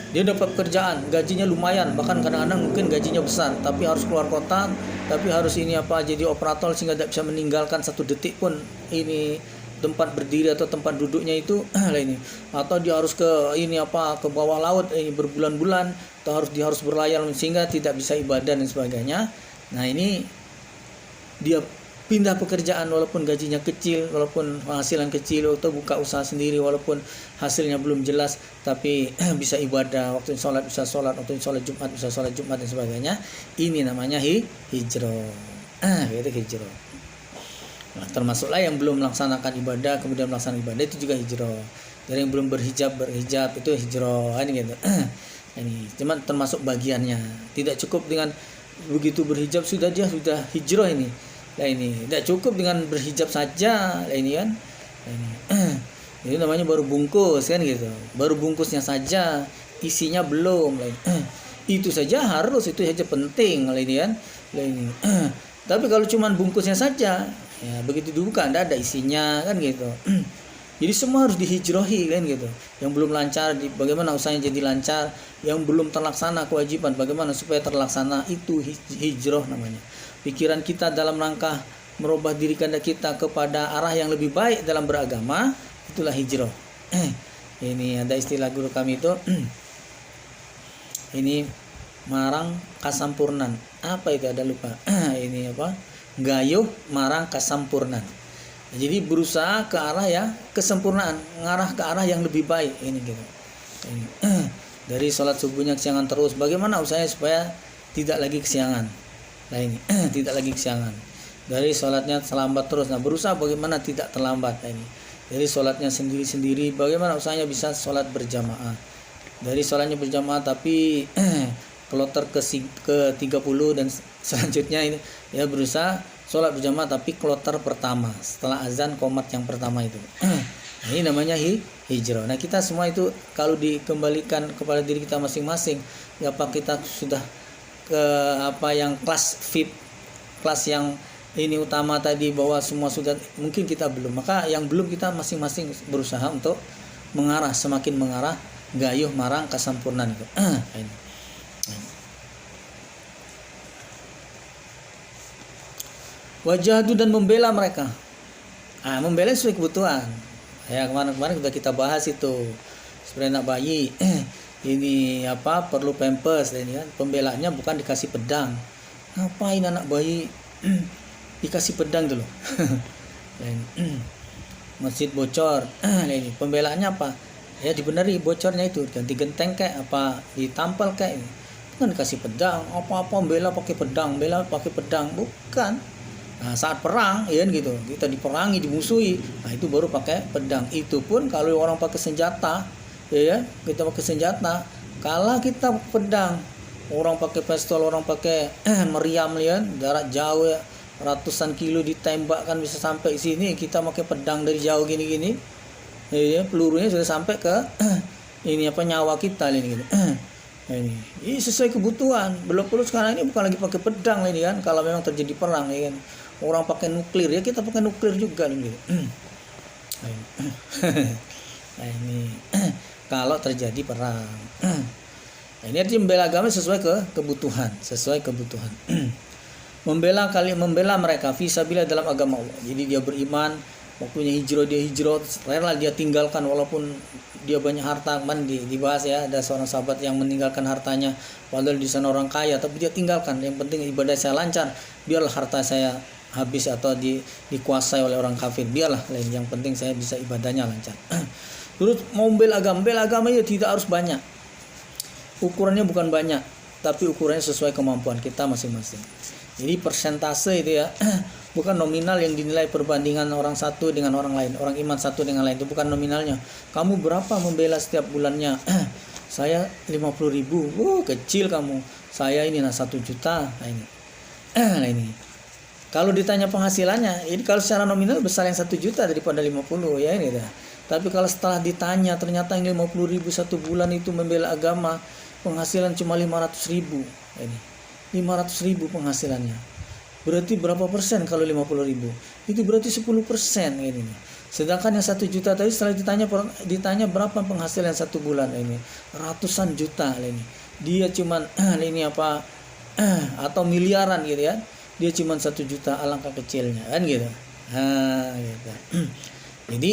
Dia dapat pekerjaan, gajinya lumayan, bahkan kadang-kadang mungkin gajinya besar, tapi harus keluar kota, tapi harus jadi operator sehingga tidak bisa meninggalkan satu detik pun tempat berdiri atau tempat duduknya itu atau dia harus ke bawah laut berbulan-bulan, atau dia harus berlayar sehingga tidak bisa ibadah dan sebagainya. Nah, ini dia pindah pekerjaan walaupun gajinya kecil, walaupun penghasilan kecil, atau buka usaha sendiri walaupun hasilnya belum jelas, tapi bisa ibadah, waktu sholat bisa sholat, waktu sholat Jumat bisa sholat Jumat dan sebagainya. Ini namanya hijrah. Itu hijrah. Nah, termasuklah yang belum melaksanakan ibadah kemudian melaksanakan ibadah, itu juga hijrah. Dari yang belum berhijab itu hijrah. Ini gitu. Ini cuma termasuk bagiannya. Tidak cukup dengan begitu berhijab sudah hijrah ini. Nah, ini tidak cukup dengan berhijab saja, ini kan. Ini namanya baru bungkus kan gitu. Baru bungkusnya saja, isinya belum. Itu saja itu saja penting ini kan. Ini. Tapi kalau cuma bungkusnya saja, ya begitu dibuka tidak ada isinya kan gitu. Jadi semua harus dihijrahi kan gitu. Yang belum lancar, bagaimana usahanya jadi lancar. Yang belum terlaksana kewajiban, bagaimana supaya terlaksana, itu hijrah namanya. Pikiran kita dalam rangka merubah diri kita kepada arah yang lebih baik dalam beragama, itulah hijrah. Ini ada istilah guru kami itu, ini marang kasampurnan. Apa itu, ada lupa. Ini apa? Gayuh marang kasampurnan. Jadi berusaha ke arah ya kesempurnaan, ngarah ke arah yang lebih baik ini gitu. Ini. Dari sholat subuhnya kesiangan terus, bagaimana usahanya supaya tidak lagi kesiangan. Nah ini tidak lagi kesiangan. Dari sholatnya terlambat terus, nah berusaha bagaimana tidak terlambat. Nah, ini. Dari sholatnya sendiri-sendiri, bagaimana usahanya bisa sholat berjamaah. Dari sholatnya berjamaah tapi kloter ke 30 dan selanjutnya ini ya berusaha sholat berjamaah tapi kloter pertama setelah azan qomat yang pertama itu. Ini namanya hijrah. Nah kita semua itu kalau dikembalikan kepada diri kita masing-masing, apa kita sudah ke apa yang kelas fit, kelas yang ini utama tadi, bahwa semua sudah, mungkin kita belum, maka yang belum kita masing-masing berusaha untuk mengarah, semakin mengarah gayuh marang kasampurnan itu. Ini. Wajahdu dan membela mereka. Membela sesuai kebutuhan. Ya kemarin sudah kita bahas itu. Seperti anak bayi, ini apa perlu pampers, ini kan pembelanya bukan dikasih pedang. Ngapain anak bayi dikasih pedang dulu? Masjid bocor, ini pembelaannya apa? Ya dibenari bocornya itu, ganti genteng kayak apa, ditampal kayak, bukan dikasih pedang. Apa-apa bela pakai pedang, bela pakai pedang, bukan. Nah, saat perang ya gitu, kita diperangi, dimusuhi, nah itu baru pakai pedang. Itu pun kalau orang pakai senjata, ya kita pakai senjata. Kalau kita pedang, orang pakai pistol, orang pakai meriam ya, jarak jauh ya, ratusan kilo ditembak kan bisa sampai sini. Kita pakai pedang dari jauh gini-gini, ya pelurunya sudah sampai ke ini apa nyawa kita ini gitu. Ini sesuai kebutuhan. Belum perlu sekarang ini bukan lagi pakai pedang ini kan. Kalau memang terjadi perang ya kan, orang pakai nuklir ya kita pakai nuklir juga gitu. Nah ini kalau terjadi perang. Nah, ini artinya membela agama sesuai kebutuhan, sesuai kebutuhan. membela mereka fisabilillah dalam agama Allah. Jadi dia beriman, waktunya hijrah dia hijrah, rela dia tinggalkan walaupun dia banyak harta. Kan dibahas ya, ada seorang sahabat yang meninggalkan hartanya padahal di sana orang kaya, tapi dia tinggalkan. Yang penting ibadah saya lancar, biarlah harta saya habis atau dikuasai oleh orang kafir, biarlah lain, yang penting saya bisa ibadahnya lancar. Terus mau bela agama ya tidak harus banyak, ukurannya bukan banyak, tapi ukurannya sesuai kemampuan kita masing-masing. Jadi persentase itu ya, bukan nominal yang dinilai perbandingan orang satu dengan orang lain, orang iman satu dengan lain, itu bukan nominalnya. Kamu berapa membela setiap bulannya? Saya 50.000. Kecil kamu. Saya ini 1 juta. Nah ini. Nah ini. Kalau ditanya penghasilannya, ini kalau secara nominal besar yang 1 juta daripada 50 ya ini dah. Tapi kalau setelah ditanya ternyata yang 50.000 satu bulan itu membela agama, penghasilan cuma 500.000. Ini 500.000 penghasilannya. Berarti berapa persen kalau 50.000? Itu berarti 10% ini. Sedangkan yang 1 juta tadi setelah ditanya berapa penghasilan 1 bulan ini, ratusan juta ini. Dia cuman ini apa atau miliaran gitu ya. Dia cuma 1 juta, alangkah kecilnya kan gitu. Gitu. Jadi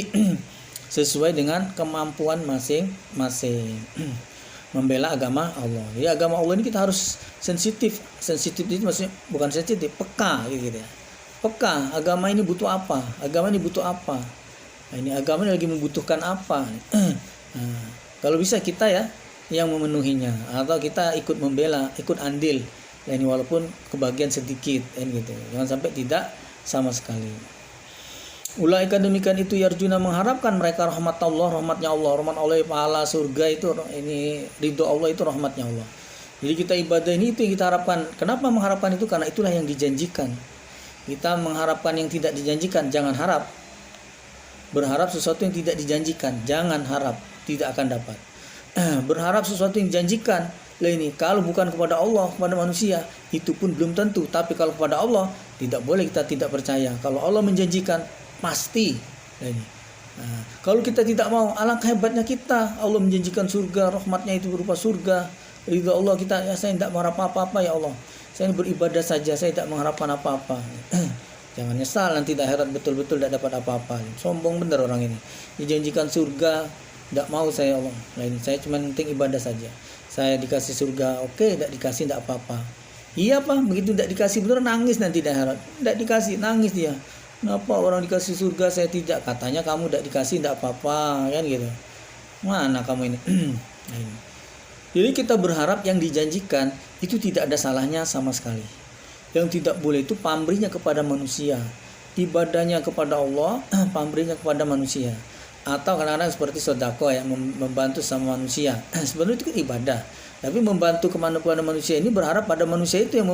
sesuai dengan kemampuan masing-masing. Membela agama Allah. Ya agama Allah ini kita harus sensitif. Sensitif itu maksudnya bukan sensitif, peka gitu ya. Peka, agama ini butuh apa? Agama ini butuh apa? Nah, ini agama ini lagi membutuhkan apa? Nah, kalau bisa kita ya yang memenuhinya, atau kita ikut membela, ikut andil. Ya ini walaupun kebagian sedikit gitu. Jangan sampai tidak sama sekali. Ulaika demikian itu yarjuna mengharapkan mereka rahmat Allah, rahmatnya Allah, rahmat Allah, pahala surga itu, ini ridho Allah itu rahmatnya Allah. Jadi kita ibadah ini itu yang kita harapkan. Kenapa mengharapkan itu? Karena itulah yang dijanjikan. Kita mengharapkan yang tidak dijanjikan, jangan harap. Berharap sesuatu yang tidak dijanjikan, jangan harap, tidak akan dapat. Berharap sesuatu yang dijanjikan, lah ini kalau bukan kepada Allah, kepada manusia, itu pun belum tentu. Tapi kalau kepada Allah, tidak boleh kita tidak percaya. Kalau Allah menjanjikan, pasti. Nah ini Nah, kalau kita tidak mau, alangkah hebatnya kita. Allah menjanjikan surga, rahmatnya itu berupa surga. Ridha Allah kita, ya saya tidak mengharap apa-apa ya Allah. Saya beribadah saja, saya tidak mengharapkan apa-apa. Jangan nyesal nanti di akhirat betul-betul tidak dapat apa-apa. Sombong bener orang ini. Dijanjikan surga, tidak mau saya Allah. Nah ini saya cuma penting ibadah saja. Saya dikasih surga, oke, tidak dikasih tidak apa-apa. Iya Pak, begitu tidak dikasih bener nangis nanti di akhirat. Tidak dikasih, nangis dia. Kenapa orang dikasih surga saya tidak? Katanya kamu tidak dikasih tidak apa-apa, kan gitu. Mana kamu ini? Nah, ini. Jadi kita berharap yang dijanjikan itu tidak ada salahnya sama sekali. Yang tidak boleh itu pamrihnya kepada manusia, ibadahnya kepada Allah, pamrihnya kepada manusia. Atau kadang-kadang seperti sedekah yang membantu sama manusia. Sebenarnya itu kan ibadah. Tapi membantu kepada manusia ini berharap pada manusia itu yang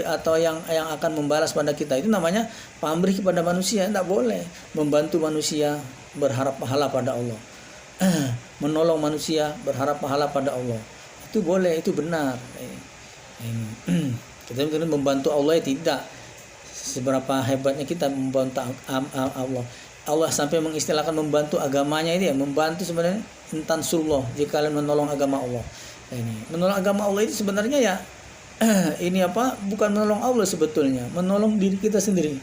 atau yang akan membalas pada kita, itu namanya pamrih kepada manusia. Tidak boleh membantu manusia berharap pahala pada Allah. Menolong manusia berharap pahala pada Allah. Itu boleh, itu benar. Kita membantu Allah ya tidak. Seberapa hebatnya kita membantu Allah. Allah sampai mengistilahkan membantu agamanya itu ya, membantu sebenarnya intan sullah, jika kalian menolong agama Allah. Ini menolong agama Allah itu sebenarnya ya ini apa, bukan menolong Allah sebetulnya, menolong diri kita sendiri.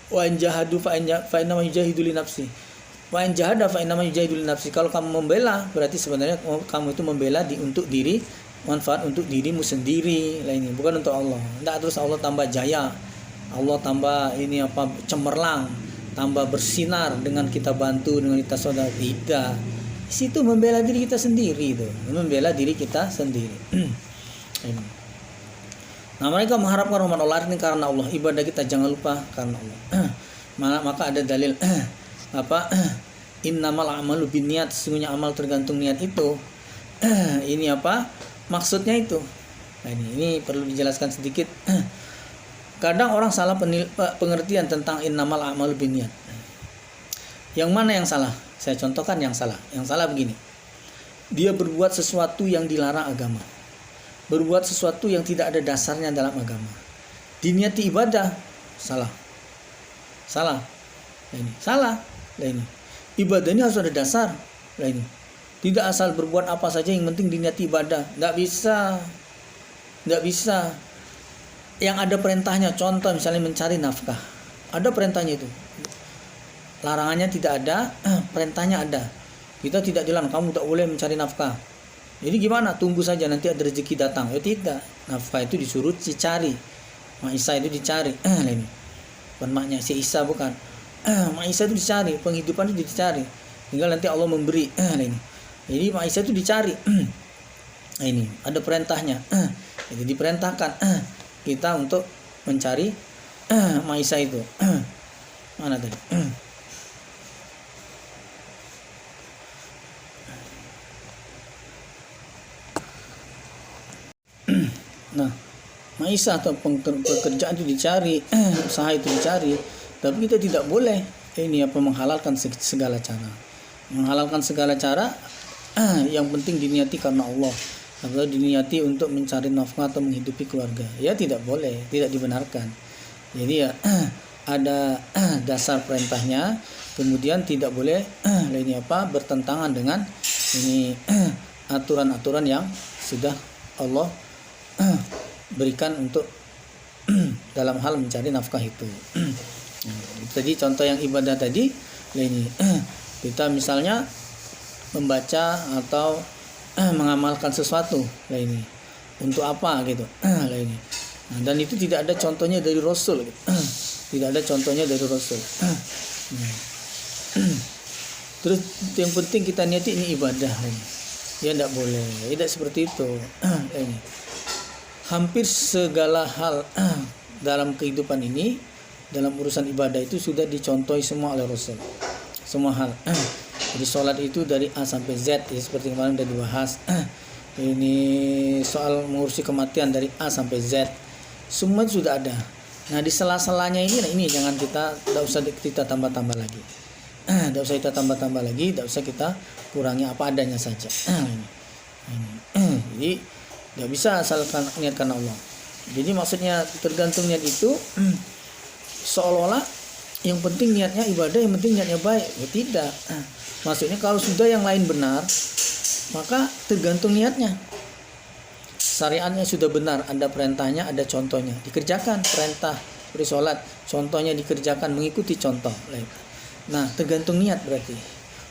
Wa in jahadu fa inna yujahidu li nafsi. Wa in jahada fa inna yujahidu li nafsi. Kalau kamu membela berarti sebenarnya kamu itu membela untuk diri, manfaat untuk dirimu sendiri lah, ini bukan untuk Allah. Tidak terus Allah tambah jaya, Allah tambah ini apa, cemerlang, tambah bersinar dengan kita bantu, dengan kita saudara. Tidak. Situ membela diri kita sendiri itu, membela diri kita sendiri. Nah, mereka mengharapkan rahmat Allah ini karena Allah, ibadah kita jangan lupa karena Allah. Maka ada dalil apa? Innamal a'malu binniyat, sesungguhnya amal tergantung niat itu. Ini apa? Maksudnya itu. Nah, ini perlu dijelaskan sedikit. Kadang orang salah pengertian tentang innamal a'malu binniyat. Yang mana yang salah? Saya contohkan yang salah. Yang salah begini. Dia berbuat sesuatu yang dilarang agama. Berbuat sesuatu yang tidak ada dasarnya dalam agama. Diniati ibadah, salah. Salah. Nah, ini salah. Nah, ini ibadah ini harus ada dasar. Nah, ini tidak asal berbuat apa saja yang penting diniati ibadah. Tidak bisa. Tidak bisa. Yang ada perintahnya, contoh misalnya mencari nafkah. Ada perintahnya itu. Larangannya tidak ada, perintahnya ada. Kita tidak dilarang kamu tak boleh mencari nafkah. Jadi gimana? Tunggu saja nanti ada rezeki datang. Ya tidak. Nafkah itu disuruh dicari. Mak Isa itu dicari. Ini. Bukan maknya si Isa, bukan. Mak Isa itu dicari, penghidupan itu dicari. Tinggal nanti Allah memberi. Ini. Jadi Mak Isa itu dicari. Ini ada perintahnya. Jadi diperintahkan kita untuk mencari Mak Isa itu. Mana tadi? Nah, maisha atau pekerjaan itu dicari, usaha itu dicari, tapi kita tidak boleh ini apa menghalalkan segala cara. Menghalalkan segala cara, yang penting diniati karena Allah, atau diniati untuk mencari nafkah atau menghidupi keluarga. Ya tidak boleh, tidak dibenarkan. Jadi ya ada dasar perintahnya, kemudian tidak boleh ini apa bertentangan dengan ini aturan-aturan yang sudah Allah berikan untuk dalam hal mencari nafkah itu. Jadi contoh yang ibadah tadi, ini kita misalnya membaca atau mengamalkan sesuatu, ini untuk apa gitu, ini. Nah, dan itu tidak ada contohnya dari Rasul, gitu. Tidak ada contohnya dari Rasul. Terus yang penting kita niati ini ibadah, ini. Ya tidak boleh, tidak seperti itu. Ini. Hampir segala hal dalam kehidupan ini, dalam urusan ibadah itu sudah dicontohi semua oleh Rasul. Semua hal. Jadi sholat itu dari A sampai Z, ya, seperti kemarin sudah dibahas. Ini soal mengurusi kematian dari A sampai Z. Semua itu sudah ada. Nah di sela-selanya ini, nah ini jangan tidak usah kita tambah-tambah lagi. Tidak usah kita tambah-tambah lagi, tidak usah kita kurangi, apa adanya saja. Jadi tidak bisa asalkan niat karena Allah. Jadi maksudnya tergantung niat itu seolah-olah yang penting niatnya ibadah, yang penting niatnya baik. Ya, tidak. Maksudnya kalau sudah yang lain benar, maka tergantung niatnya. Syariatnya sudah benar, ada perintahnya, ada contohnya, dikerjakan perintah bersolat, contohnya dikerjakan, mengikuti contoh. Nah, tergantung niat berarti.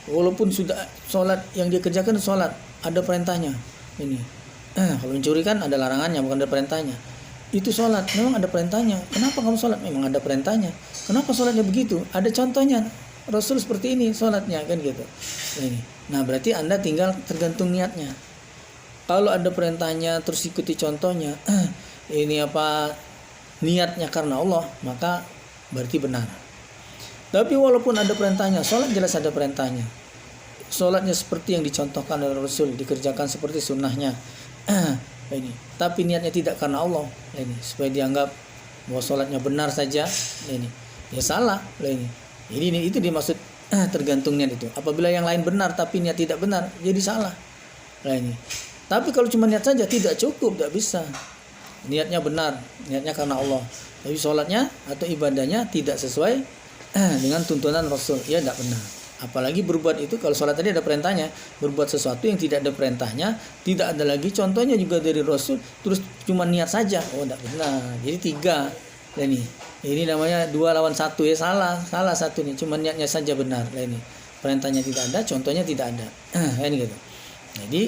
Walaupun sudah sholat yang dia kerjakan sholat, ada perintahnya. Ini, kalau mencuri kan ada larangannya, bukan ada perintahnya. Itu sholat, memang ada perintahnya. Kenapa kamu sholat? Memang ada perintahnya. Kenapa sholatnya begitu? Ada contohnya. Rasul seperti ini sholatnya, kan gitu. Nah, berarti Anda tinggal tergantung niatnya. Kalau ada perintahnya terus ikuti contohnya, ini apa niatnya karena Allah, maka berarti benar. Tapi walaupun ada perintahnya, sholat jelas ada perintahnya. Sholatnya seperti yang dicontohkan oleh Rasul, dikerjakan seperti sunnahnya. Ini. Tapi niatnya tidak karena Allah, ini supaya dianggap bahwa sholatnya benar saja, ini ya salah. Ini itu dimaksud tergantung niat itu. Apabila yang lain benar tapi niat tidak benar, jadi salah. Ini. Tapi kalau cuma niat saja tidak cukup, tidak bisa. Niatnya benar, niatnya karena Allah. Tapi sholatnya atau ibadahnya tidak sesuai dengan tuntunan Rasul, ya tidak benar. Apalagi berbuat itu, kalau sholat tadi ada perintahnya, berbuat sesuatu yang tidak ada perintahnya, tidak ada lagi contohnya juga dari Rasul, terus cuma niat saja, oh tidak benar. Jadi 3. Ini namanya 2 lawan 1, ya salah satu nih, cuma niatnya saja benar. Ini perintahnya tidak ada, contohnya tidak ada. Ini gitu. Jadi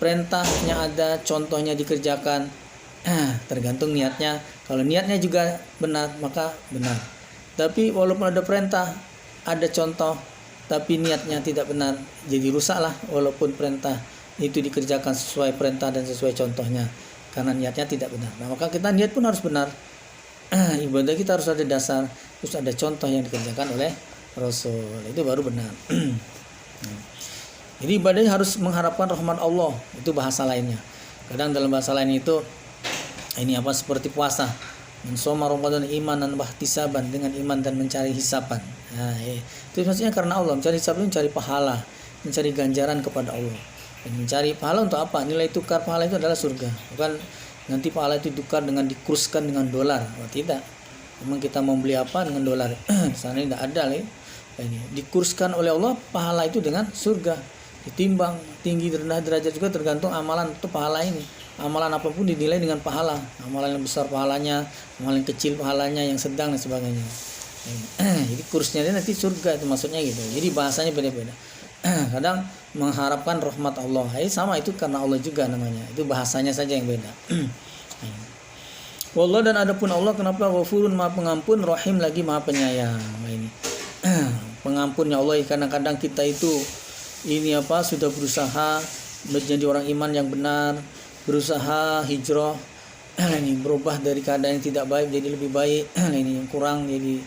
perintahnya ada, contohnya dikerjakan, tergantung niatnya. Kalau niatnya juga benar, maka benar. Tapi walaupun ada perintah, ada contoh, tapi niatnya tidak benar, jadi rusaklah walaupun perintah itu dikerjakan sesuai perintah dan sesuai contohnya, karena niatnya tidak benar. Nah, maka kita niat pun harus benar. Ibadah kita harus ada dasar, terus ada contoh yang dikerjakan oleh Rasul, itu baru benar. Jadi ibadahnya harus mengharapkan rahmat Allah, itu bahasa lainnya. Kadang dalam bahasa lain itu ini apa seperti puasa, mensoma Ramadan imanan wahtisaban, dengan iman dan mencari hisaban. Nah, itu maksudnya karena Allah. Mencari hisaban, mencari pahala, mencari ganjaran kepada Allah. Dan mencari pahala untuk apa? Nilai tukar pahala itu adalah surga. Bukan nanti pahala itu tukar dengan dikuruskan dengan dolar. Oh, tidak. Memang kita mau beli apa dengan dolar? Sana tidak ada lah. Ini dikuruskan oleh Allah pahala itu dengan surga. Ditimbang tinggi rendah derajat juga tergantung amalan itu pahala ini. Amalan apapun dinilai dengan pahala. Amalan yang besar pahalanya, amalan yang kecil pahalanya, yang sedang dan sebagainya. Jadi kursnya nanti surga itu maksudnya gitu. Jadi bahasanya beda-beda. Kadang mengharapkan rahmat Allah, sama itu karena Allah juga namanya. Itu bahasanya saja yang beda. Wallah, dan adapun Allah kenapa Ghafurun maha pengampun, Rahim lagi maha penyayang. Ini pengampunnya Allah. Kadang-kadang kita itu ini apa sudah berusaha menjadi orang iman yang benar, berusaha hijrah, ini berubah dari keadaan yang tidak baik jadi lebih baik, ini yang kurang jadi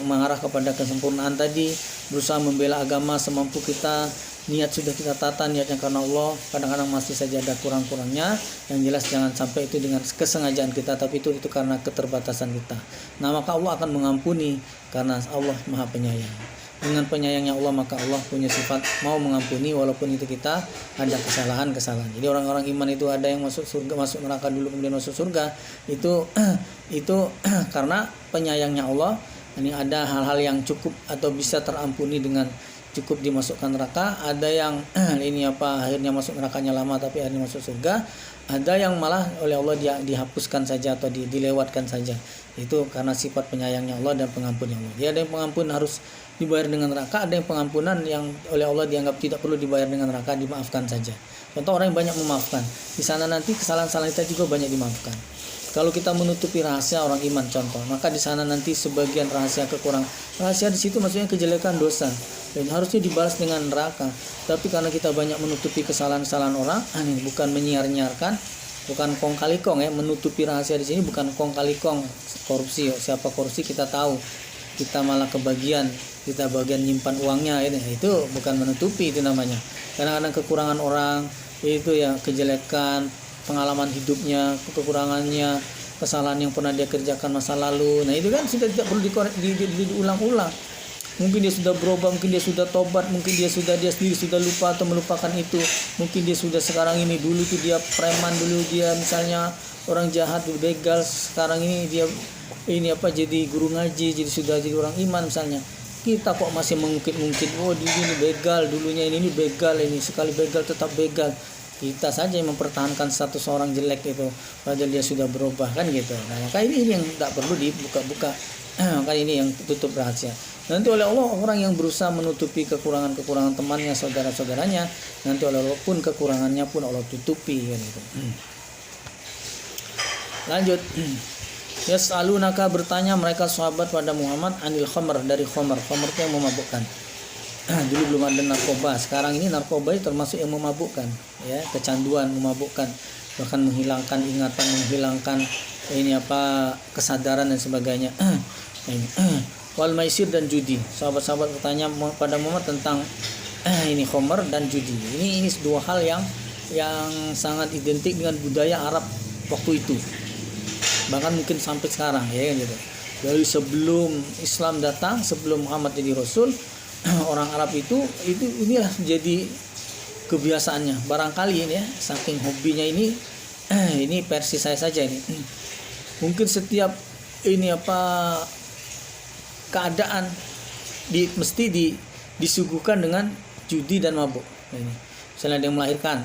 mengarah kepada kesempurnaan tadi, berusaha membela agama semampu kita, niat sudah kita tata niatnya karena Allah, kadang-kadang masih saja ada kurang-kurangnya. Yang jelas jangan sampai itu dengan kesengajaan kita, tapi itu karena keterbatasan kita. Nah, maka Allah akan mengampuni karena Allah Maha Penyayang. Dengan penyayangnya Allah, maka Allah punya sifat mau mengampuni walaupun itu kita ada kesalahan-kesalahan. Jadi orang-orang iman itu ada yang masuk surga, masuk neraka dulu kemudian masuk surga, itu karena penyayangnya Allah. Ini ada hal-hal yang cukup atau bisa terampuni dengan cukup dimasukkan neraka, ada yang ini apa akhirnya masuk nerakanya lama tapi akhirnya masuk surga, ada yang malah oleh Allah dihapuskan saja atau dilewatkan saja. Itu karena sifat penyayangnya Allah dan pengampunnya Allah. Dia ada yang pengampun harus dibayar dengan neraka, ada yang pengampunan yang oleh Allah dianggap tidak perlu dibayar dengan neraka, dimaafkan saja. Contoh orang yang banyak memaafkan, di sana nanti kesalahan-kesalahan kita juga banyak dimaafkan. Kalau kita menutupi rahasia orang iman contoh, maka di sana nanti sebagian rahasia kekurangan. Rahasia di situ maksudnya kejelekan dosa dan harusnya dibalas dengan neraka. Tapi karena kita banyak menutupi kesalahan-kesalahan orang, ini bukan menyiar-nyiarkan, bukan kong kali kong ya, menutupi rahasia di sini bukan kong kali kong korupsi. Siapa korupsi kita tahu, kita malah kebagian, kita bagian nyimpan uangnya, itu bukan menutupi, itu namanya. Kadang-kadang kekurangan orang itu ya kejelekan, pengalaman hidupnya, kekurangannya, kesalahan yang pernah dia kerjakan masa lalu. Nah, itu kan sudah tidak perlu diulang-ulang. Mungkin dia sudah berubah, mungkin dia sudah tobat, mungkin dia sendiri sudah lupa atau melupakan itu. Mungkin dia sudah sekarang ini, dulu itu dia preman, dulu dia misalnya orang jahat, begal, sekarang ini dia jadi guru ngaji, sudah jadi orang iman misalnya. Kita kok masih mengungkit-ungkit, oh ini begal, dulunya ini begal, ini sekali begal tetap begal. Kita saja yang mempertahankan status orang jelek itu, padahal dia sudah berubah kan gitu. Nah, maka ini yang tidak perlu dibuka-buka. Maka ini yang tutup rahasia. Nanti oleh Allah orang yang berusaha menutupi kekurangan-kekurangan temannya, saudara-saudaranya, nanti oleh Allah pun kekurangannya pun Allah tutupi kan gitu. Lanjut. Yas'alunaka, bertanya mereka sahabat pada Muhammad anil khamr, dari khamr. Khamr itu yang memabukkan. Dulu belum ada narkoba, sekarang ini narkoba itu termasuk yang memabukkan, ya, kecanduan, memabukkan, bahkan menghilangkan ingatan, menghilangkan kesadaran dan sebagainya. Wal maisir dan judi. Sahabat-sahabat bertanya pada Muhammad tentang ini khamr dan judi. Ini dua hal yang sangat identik dengan budaya Arab waktu itu. Bahkan mungkin sampai sekarang, ya kan gitu. Dari sebelum Islam datang, sebelum Muhammad jadi Rasul, orang Arab inilah jadi kebiasaannya. Barangkali ini ya, saking hobinya ini versi saya saja ini. Mungkin setiap keadaan mesti disuguhkan dengan judi dan mabuk. Nah, ini. Misalnya ada yang melahirkan,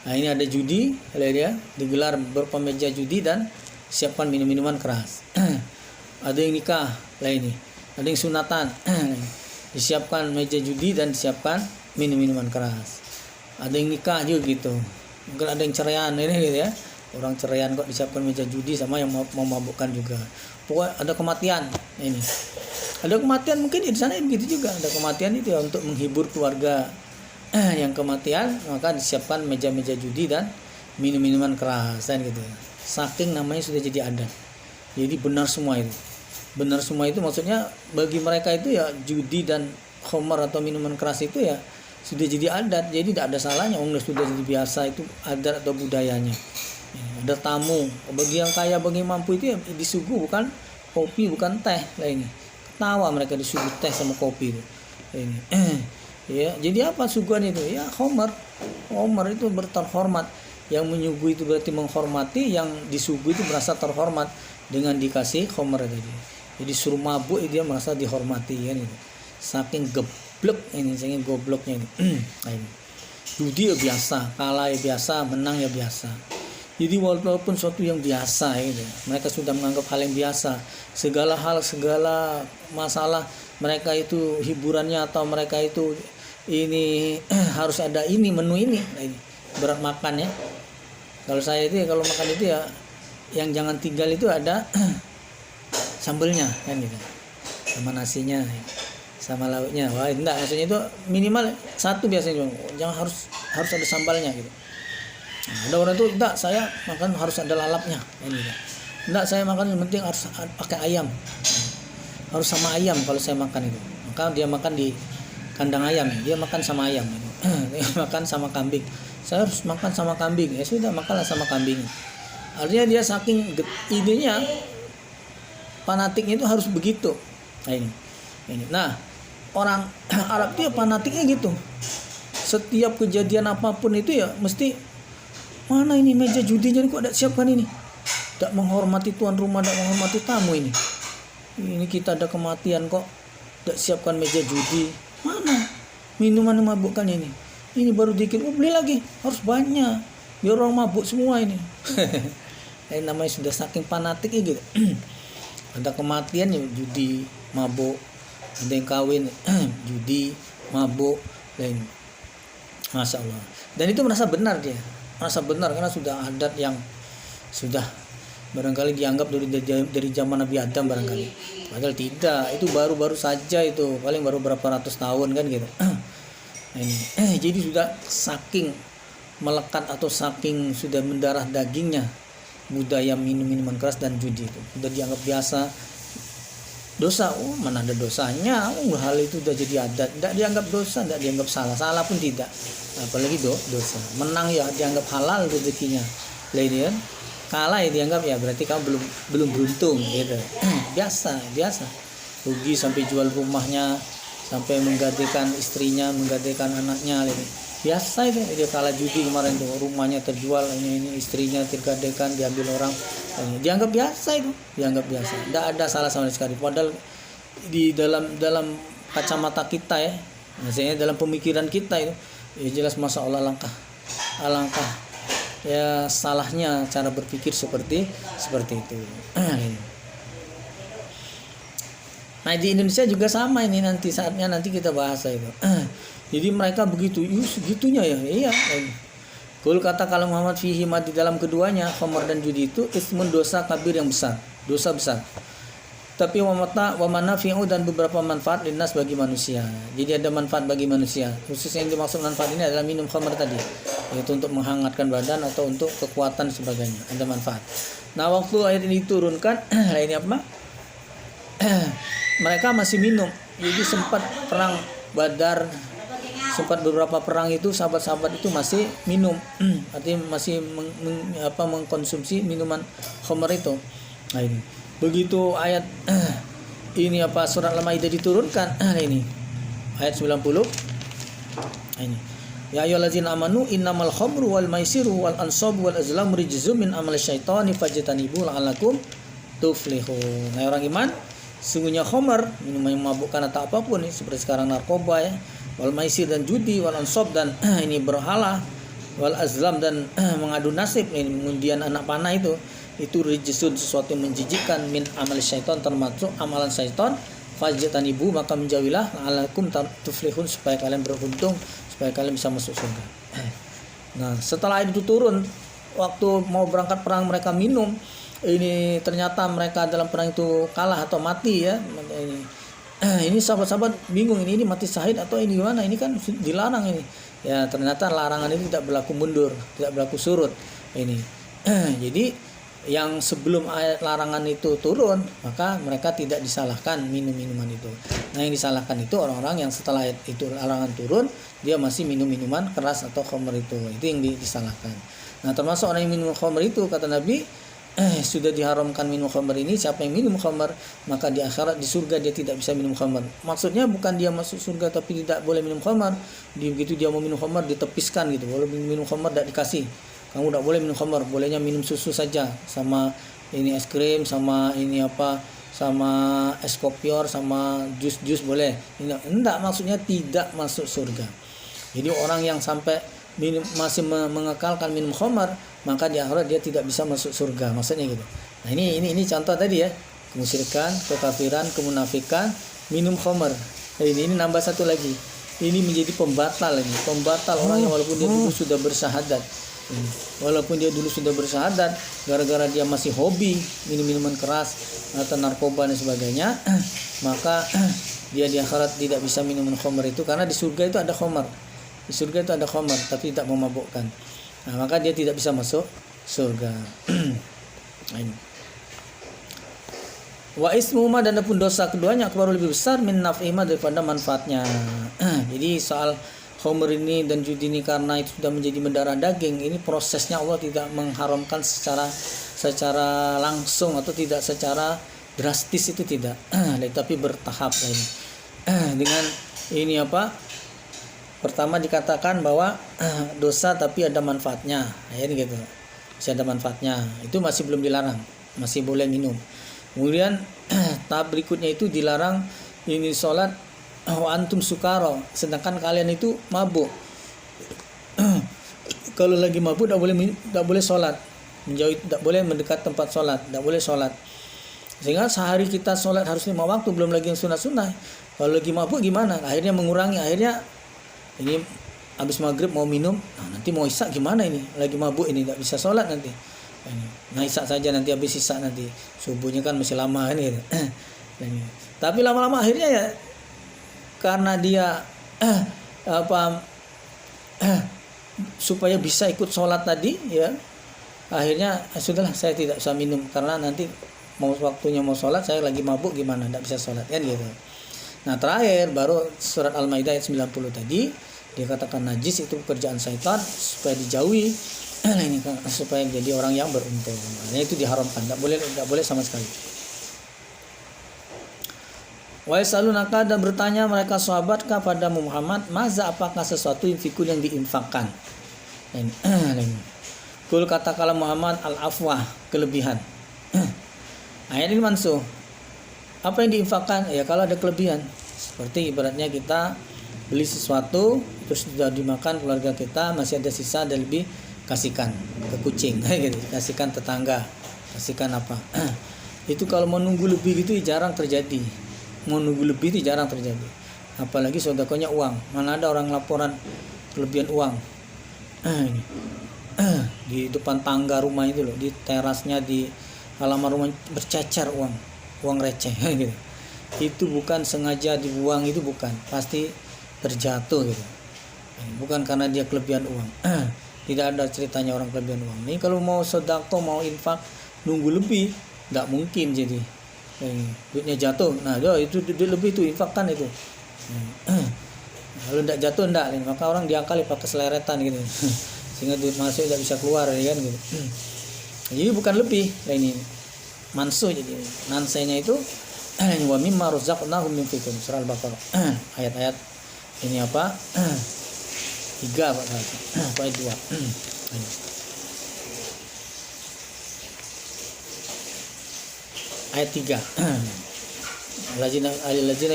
nah ini ada judi, dia digelar beberapa meja judi dan siapkan minum-minuman keras. Ada yang nikah, ini. Ada yang sunatan, disiapkan meja judi dan disiapkan minum-minuman keras. Ada yang nikah juga gitu. Mungkin ada yang ceraian ini gitu ya. Orang ceraian kok disiapkan meja judi sama yang mau mabukkan juga. Pokoknya ada kematian ini. Ada kematian mungkin di sana begitu juga. Ada kematian itu ya untuk menghibur keluarga yang kematian, maka disiapkan meja-meja judi dan minum-minuman keras dan gitu. Saking namanya sudah jadi adat. Jadi benar semua itu. Benar semua itu maksudnya bagi mereka itu ya judi dan khamar atau minuman keras itu ya sudah jadi adat. Jadi tidak ada salahnya, sudah jadi biasa, itu adat atau budayanya. Ada tamu, bagi yang kaya, bagi yang mampu itu ya disuguh bukan kopi, bukan teh lah ini. Ketawa mereka disuguh teh sama kopi itu. Ini. Ya, jadi apa suguhan itu? Ya khamar. Khamar itu berterhormat. Yang menyuguh itu berarti menghormati, yang disuguh itu merasa terhormat dengan dikasih khamar tadi. Jadi suruh mabuk dia merasa dihormati kan itu. Saking geblek ini, saking gobloknya ini. Nah, ini. Judi ya biasa, kalah ya biasa, menang ya biasa. Jadi walaupun suatu yang biasa gitu, mereka sudah menganggap hal yang biasa. Segala hal, segala masalah mereka itu hiburannya atau mereka itu ini harus ada ini menu ini. Nah, ini berat makan ya. Kalau saya itu ya, kalau makan itu ya yang jangan tinggal itu ada sambelnya kan gitu. Sama nasinya, sama lauknya. Wah, enggak, maksudnya itu minimal satu biasanya. Jangan harus ada sambalnya gitu. Nah, ada orang itu enggak, saya makan harus ada lalapnya kan gitu. Enggak, saya makan yang penting harus pakai ayam. Harus sama ayam kalau saya makan itu. Maka dia makan di kandang ayam, dia makan sama ayam. Dia makan sama kambing. Saya harus makan sama kambing. Ya sudah, makanlah sama kambing. Artinya dia saking idenya, fanatiknya itu harus begitu. Nah ini. Nah, orang Arab itu ya fanatiknya gitu. Setiap kejadian apapun itu ya mesti mana ini meja judinya kok ada siapkan ini. Tak menghormati tuan rumah, tak menghormati tamu ini. Ini kita ada kematian kok tak siapkan meja judi. Mana minuman yang mabukkan ini? Ini baru dikit, beli lagi, harus banyak. Biar orang mabuk semua ini. Ini namanya sudah saking fanatiknya gitu. Ada kematian ya judi, mabuk. Ada yang kawin, judi, mabuk, dan Masya Allah. Dan itu merasa benar dia. Merasa benar karena sudah adat yang sudah barangkali dianggap dari zaman Nabi Adam barangkali. Padahal tidak, itu baru-baru saja itu, paling baru berapa ratus tahun kan gitu. Nah, ini jadi sudah saking melekat atau saking sudah mendarah dagingnya budaya minuman keras dan judi itu sudah dianggap biasa. Dosa, mana ada dosanya? Hal itu sudah jadi adat, tidak dianggap dosa, tidak dianggap salah pun tidak, apalagi dosa. Menang ya dianggap halal rezekinya, lain kan. Kalah ya dianggap ya berarti kamu belum beruntung gitu. biasa rugi sampai jual rumahnya, sampai menggadaikan istrinya, menggadaikan anaknya, biasa itu. Dia kalah judi kemarin tuh, rumahnya terjual, ini istrinya tergadaikan, diambil orang. Dianggap biasa itu, dianggap biasa. Tidak ada salah sama sekali. Padahal di dalam kacamata kita ya, maksudnya dalam pemikiran kita itu, ya jelas masa Allah alangkah ya salahnya cara berpikir seperti itu. Nah di Indonesia juga sama ini, nanti kita bahas itu. Jadi mereka begitu, segitunya ya. Iya. Kul kata kalau Muhammad fihi di dalam keduanya, khamar dan judi itu ismun, dosa kabir yang besar, dosa besar. Tapi wa manafi'u dan beberapa manfaat linnas bagi manusia. Jadi ada manfaat bagi manusia. Khususnya yang dimaksud manfaat ini adalah minum khamar tadi, yaitu untuk menghangatkan badan atau untuk kekuatan dan sebagainya. Ada manfaat. Nah waktu ayat ini diturunkan, ini apa? Mereka masih minum. Jadi sempat perang Badar, sempat beberapa perang itu sahabat-sahabat itu masih minum, artinya masih mengkonsumsi minuman khamar itu. Nah ini begitu ayat ini surat Al-Maidah diturunkan, ini ayat 90. Ini ya ayyuhallazina amanu innamal khamru wal maisiru wal ansabu wal azlamu rijzum min amali syaitani fajtanibu la'allakum tuflihun. Nah orang iman, sungguhnya khamar, minuman yang memabukkan atau apapun seperti sekarang narkoba ya, wal maisir dan judi, wal ansab dan ini berhala, wal azlam dan mengadu nasib, ini mengundian anak panah itu rijsun, sesuatu yang menjijikkan, min amal syaitan, termasuk amalan syaitan. Fajtanibu, maka menjauhilah, la'allakum tuflihun, supaya kalian beruntung, supaya kalian bisa masuk surga. Nah setelah itu turun, waktu mau berangkat perang mereka minum. Ini ternyata mereka dalam perang itu kalah atau mati ya. Ini sahabat-sahabat bingung, ini mati syahid atau ini gimana? Ini kan dilarang ini. Ya ternyata larangan ini tidak berlaku mundur, tidak berlaku surut. Ini. Jadi yang sebelum ayat larangan itu turun, maka mereka tidak disalahkan minum minuman itu. Nah yang disalahkan itu orang-orang yang setelah ayat itu larangan turun, dia masih minum minuman keras atau khamr itu yang disalahkan. Nah termasuk orang yang minum khamr itu, kata Nabi, sudah diharamkan minum khamr ini. Siapa yang minum khamr, maka di akhirat di surga dia tidak bisa minum khamr. Maksudnya bukan dia masuk surga tapi tidak boleh minum khamr. Begitu dia mau minum khamr ditepiskan gitu. Boleh minum khamr tidak dikasih. Kamu tidak boleh minum khamr, bolehnya minum susu saja, sama ini es krim, sama ini sama es kopior, sama jus boleh. Enggak, maksudnya tidak masuk surga. Jadi orang yang sampai masih mengekalkan minum khamr, maka di akhirat dia tidak bisa masuk surga, maksudnya gitu. Nah ini contoh tadi ya, kemusyrikan, kekafiran, kemunafikan, minum khamr. Ini nambah satu lagi, ini menjadi pembatal orang yang walaupun dia dulu sudah bersahadat. Walaupun dia dulu sudah bersahadat, gara-gara dia masih hobi minum minuman keras atau narkoba dan sebagainya, maka dia di akhirat tidak bisa minuman khamr itu, karena di surga itu ada khamr. Di surga itu ada khamr tapi tidak memabukkan. Nah, maka dia tidak bisa masuk surga. Wa ismuhuma, dan adapun dosa keduanya akbar, lebih besar min naf'ihima, daripada manfaatnya. Jadi soal khamr ini dan judi ini, karena itu sudah menjadi mendarah daging, ini prosesnya Allah tidak mengharamkan secara langsung atau tidak secara drastis, itu tidak, tapi bertahap ini. Dengan ini pertama dikatakan bahwa dosa tapi ada manfaatnya, ya ini gitu, masih ada manfaatnya, itu masih belum dilarang, masih boleh minum. Kemudian tahap berikutnya itu dilarang ini sholat wa antum sukara, sedangkan kalian itu mabuk. Kalau lagi mabuk tidak boleh sholat, menjauhi, tidak boleh mendekat tempat sholat, tidak boleh sholat. Sehingga sehari kita sholat harus 5 waktu, belum lagi yang sunat-sunat. Kalau lagi mabuk gimana? Akhirnya mengurangi, akhirnya ini habis maghrib mau minum, nanti mau isya gimana ini? Lagi mabuk ini tidak bisa sholat nanti. Nah isya saja nanti, habis isya nanti, subuhnya kan masih lama kan gitu. Tapi lama-lama akhirnya ya, karena dia supaya bisa ikut sholat tadi ya, akhirnya sudahlah saya tidak bisa minum, karena nanti mau waktunya mau sholat saya lagi mabuk gimana, tidak bisa sholat kan gitu. Nah terakhir baru surat Al-Maidah ayat 90 tadi, dia katakan najis itu pekerjaan syaitan, supaya dijauhi ini supaya jadi orang yang beruntung. Nah itu diharamkan, tidak boleh sama sekali. Wa yasalunaka, dan bertanya mereka sahabat kepada Muhammad, maza, apakah sesuatu infikun yang diinfakkan. Ini. Kul, katakanlah Muhammad, al-afwah, kelebihan. Ayat ini mansuh. Apa yang diinfakkan? Ya kalau ada kelebihan. Seperti ibaratnya kita beli sesuatu terus sudah dimakan keluarga kita, masih ada sisa dan lebih, kasihkan ke kucing, gitu. Kasihkan tetangga, kasihkan apa. Itu kalau mau nunggu lebih gitu jarang terjadi. Mau nunggu lebih itu jarang terjadi. Apalagi sodakonya uang. Mana ada orang laporan kelebihan uang. Di depan tangga rumah itu loh, di terasnya, di halaman rumah bercecer uang receh gitu. Itu bukan sengaja dibuang, itu bukan, pasti terjatuh gitu. Bukan karena dia kelebihan uang. Tidak ada ceritanya orang kelebihan uang. Ini kalau mau sedekah, mau infak, nunggu lebih, nggak mungkin jadi. Duitnya jatuh, nah itu duit lebih itu infakkan itu. Kalau tidak jatuh enggak, maka orang diangkali pakai seleretan gitu. Sehingga duit masuk tidak bisa keluar ya kan gitu. Jadi bukan lebih, ini mansuh. Jadi nansenya itu wa mimma razaqnahum yunfiqun, surah Al-Baqarah. Ayat-ayat ini apa? 3 Pak. Ayat 2. Ayat 3. Allazina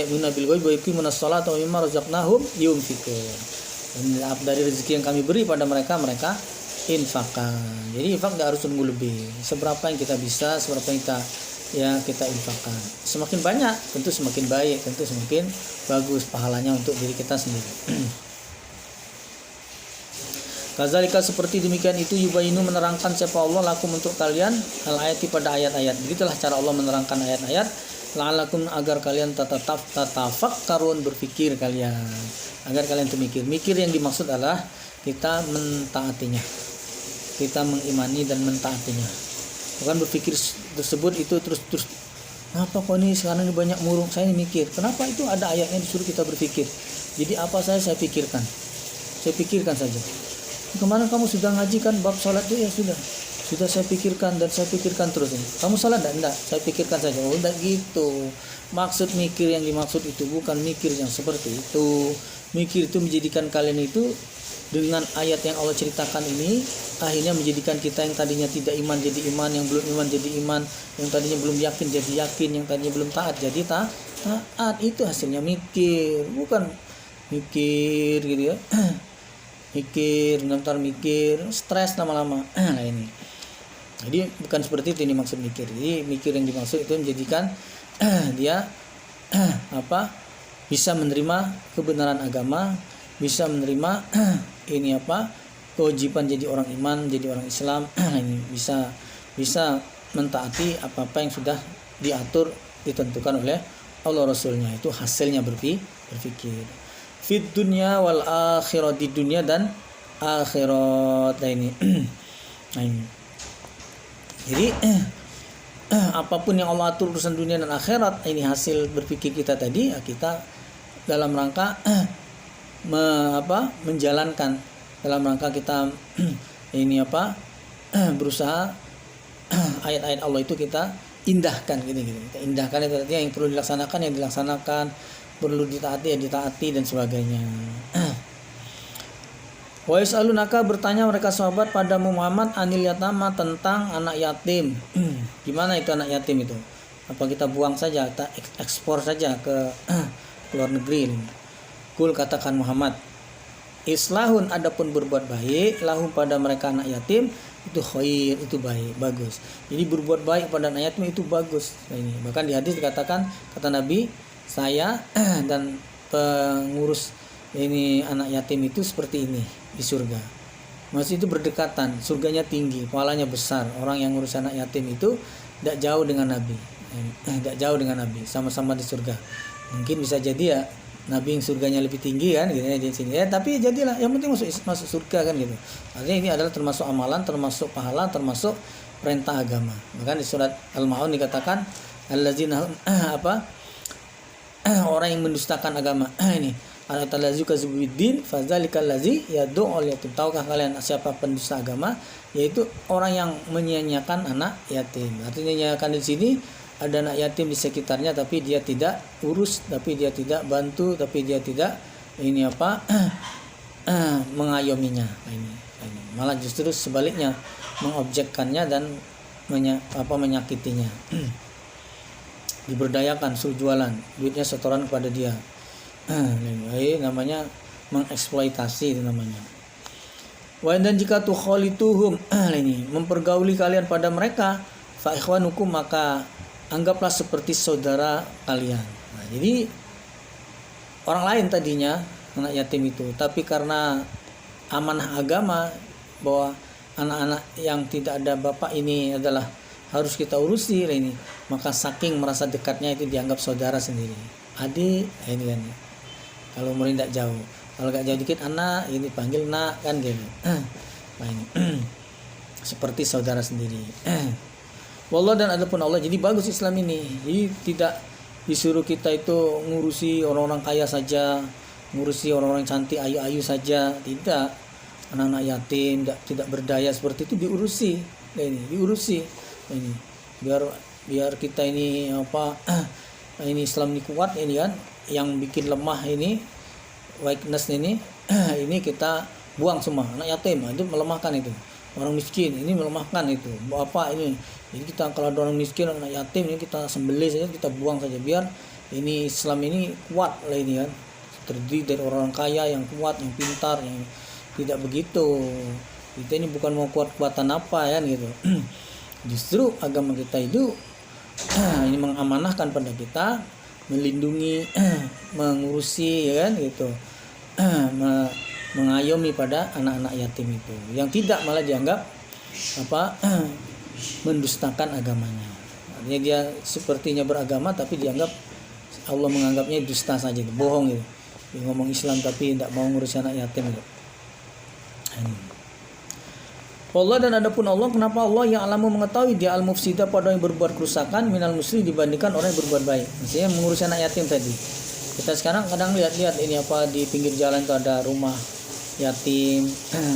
yu'minuna bil ghaibi wa yuqimuna sholata wa mimma razaqnahum yunfiqun. Dari rezeki yang kami beri pada mereka infakkan. Jadi infak tidak harus tunggu lebih. Seberapa yang kita bisa, seberapa yang kita infakkan. Semakin banyak tentu semakin baik, tentu semakin bagus pahalanya untuk diri kita sendiri. Kazalika, seperti demikian itu, yubayinu, menerangkan siapa Allah lakum untuk kalian, al-ayati, pada ayat-ayat. Begitulah cara Allah menerangkan ayat-ayat, la'alakum, agar kalian tatafakkarun, berpikir kalian, agar kalian termikir. Mikir yang dimaksud adalah kita mentaatinya, kita mengimani dan mentaatinya. Bukan berpikir tersebut itu terus apa kok ini sekarang ini banyak murung, saya ini mikir. Kenapa? Itu ada ayatnya disuruh kita berpikir. Jadi apa saya pikirkan saja. Kemarin kamu sudah ngajikan bab sholat itu, ya sudah saya pikirkan dan saya pikirkan terus ini. Kamu sholat enggak? Saya pikirkan saja. Oh, enggak gitu. Maksud mikir yang dimaksud itu bukan mikir yang seperti itu. Mikir itu menjadikan kalian itu dengan ayat yang Allah ceritakan ini, akhirnya menjadikan kita yang tadinya tidak iman jadi iman, yang belum iman jadi iman, yang tadinya belum yakin jadi yakin, yang tadinya belum taat jadi taat. Itu hasilnya mikir, bukan mikir gitu ya. mikir, stres lama-lama. Nah ini. Jadi bukan seperti itu ini maksud mikir. Jadi mikir yang dimaksud itu menjadikan dia bisa menerima kebenaran agama, bisa menerima kewajiban jadi orang iman, jadi orang Islam. Ini bisa mentaati apa-apa yang sudah diatur, ditentukan oleh Allah Rasulnya. Itu hasilnya berpikir. Fit dunya wal akhirat, di dunia dan akhirat. Ini. Jadi apapun yang Allah atur urusan dunia dan akhirat, ini hasil berpikir kita tadi. Kita dalam rangka menjalankan, dalam rangka kita berusaha ayat-ayat Allah itu kita indahkan gitu. Kita indahkan, itu artinya yang perlu dilaksanakan, perlu ditaati dan sebagainya. Wa yas'alunaka, bertanya mereka sahabat pada Muhammad, anil yatama, tentang anak yatim. Gimana itu anak yatim itu? Apa kita buang saja, kita ekspor saja ke luar negeri? Kul, katakan Muhammad, islahun, adapun berbuat baik, lahum, pada mereka anak yatim, itu khair, itu baik, bagus. Jadi berbuat baik pada anak yatim itu bagus. Nah, ini bahkan di hadis dikatakan, kata Nabi, saya dan pengurus ini anak yatim itu seperti ini di surga. Maksud itu berdekatan, surganya tinggi, pahalanya besar. Orang yang ngurus anak yatim itu tidak jauh dengan Nabi, sama-sama di surga. Mungkin bisa jadi ya Nabi yang surganya lebih tinggi kan gitu ya di sini. Tapi jadilah, yang penting masuk surga kan gitu. Artinya ini adalah termasuk amalan, termasuk pahala, termasuk perintah agama. Bahkan di surat Al-Maun dikatakan allazina orang yang mendustakan agama. Ini al-talazu kazubiddin fadzalikal ladzi yad'ul yatim. Tahukah kalian siapa pendusta agama? Yaitu orang yang menyia-nyiakan anak yatim. Artinya nyiakan di sini ada anak yatim di sekitarnya tapi dia tidak urus, tapi dia tidak bantu, tapi dia tidak mengayominya. Ini malah justru sebaliknya, mengobjekkannya dan menyakitinya. Diberdayakan, suruh jualan, duitnya setoran kepada dia. Ini namanya mengeksploitasi, itu namanya. Dan jika tukhalituhum, ini mempergauli kalian pada mereka, fa ikhwanukum, maka anggaplah seperti saudara kalian. Nah, jadi orang lain tadinya anak yatim itu, tapi karena amanah agama bahwa anak-anak yang tidak ada bapak ini adalah harus kita urusi ini, maka saking merasa dekatnya itu dianggap saudara sendiri. Adik, ini kan. Kalau umurnya tidak jauh, kalau gak jauh dikit anak, ini panggil nak kan gitu. Seperti saudara sendiri. Wallah, dan adapun Allah. Jadi bagus Islam ini. Jadi tidak disuruh kita itu ngurusi orang-orang kaya saja, ngurusi orang-orang cantik ayu-ayu saja, tidak. Anak-anak yatim tidak berdaya seperti itu diurusi. Diurusi. Ini biar kita ini ini Islam ini kuat ini kan, yang bikin lemah ini weakness ini ini kita buang semua. Anak yatim itu melemahkan, itu orang miskin ini melemahkan, itu apa ini. Jadi kita kalau ada orang miskin, anak yatim ini kita sembelih saja, kita buang saja, biar ini Islam ini kuat lah ini kan, terdiri dari orang kaya yang kuat, yang pintar, yang tidak begitu. Kita ini bukan mau kuat-kuatan apa ya gitu. Justru agama kita itu ini mengamanahkan pada kita, melindungi, mengurusi ya kan gitu, mengayomi pada anak-anak yatim itu, yang tidak malah dianggap mendustakan agamanya. Artinya dia sepertinya beragama tapi dianggap, Allah menganggapnya dusta saja, bohong gitu. Dia ngomong Islam tapi tidak mau ngurus anak yatim gitu. Allah, dan adapun Allah, kenapa Allah yang alamu mengetahui, dia al-mufsida, pada yang berbuat kerusakan, minal muslim, dibandingkan orang yang berbuat baik. Maksudnya mengurus anak yatim tadi. Kita sekarang kadang lihat ini di pinggir jalan itu ada rumah yatim,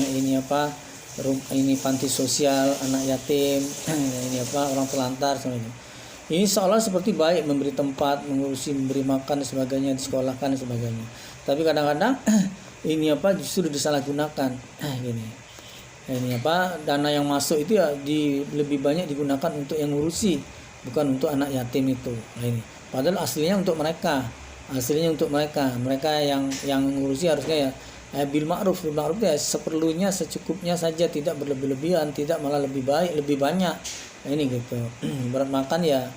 ini panti sosial anak yatim, ini orang telantar semuanya. Ini seolah seperti baik, memberi tempat, mengurusi, memberi makan dan sebagainya, disekolahkan dan sebagainya. Tapi kadang-kadang ini justru disalahgunakan. Gini. Ini dana yang masuk itu ya lebih banyak digunakan untuk yang ngurusi, bukan untuk anak yatim itu. Ini padahal aslinya untuk mereka, mereka yang ngurusi harusnya ya bil ma'ruf ya seperlunya, secukupnya saja, tidak berlebih-lebihan, tidak malah lebih baik, lebih banyak. Ini gitu. Berat makan ya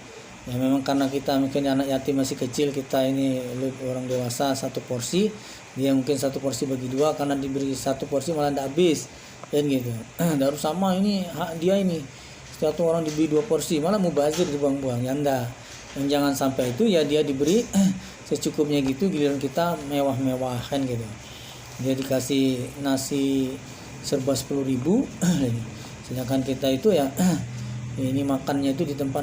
memang karena kita mungkin anak yatim masih kecil, kita ini orang dewasa, satu porsi, dia mungkin satu porsi bagi dua, karena diberi satu porsi malah tidak habis. Dan gitu, harus sama ini hak dia ini, satu orang diberi 2 porsi malah mubazir, dibuang-buang. Ya enggak, yang jangan sampai itu ya, dia diberi secukupnya gitu, giliran kita mewah-mewahan gitu. Dia dikasih nasi serba 10.000, sedangkan kita itu ya ini makannya itu di tempat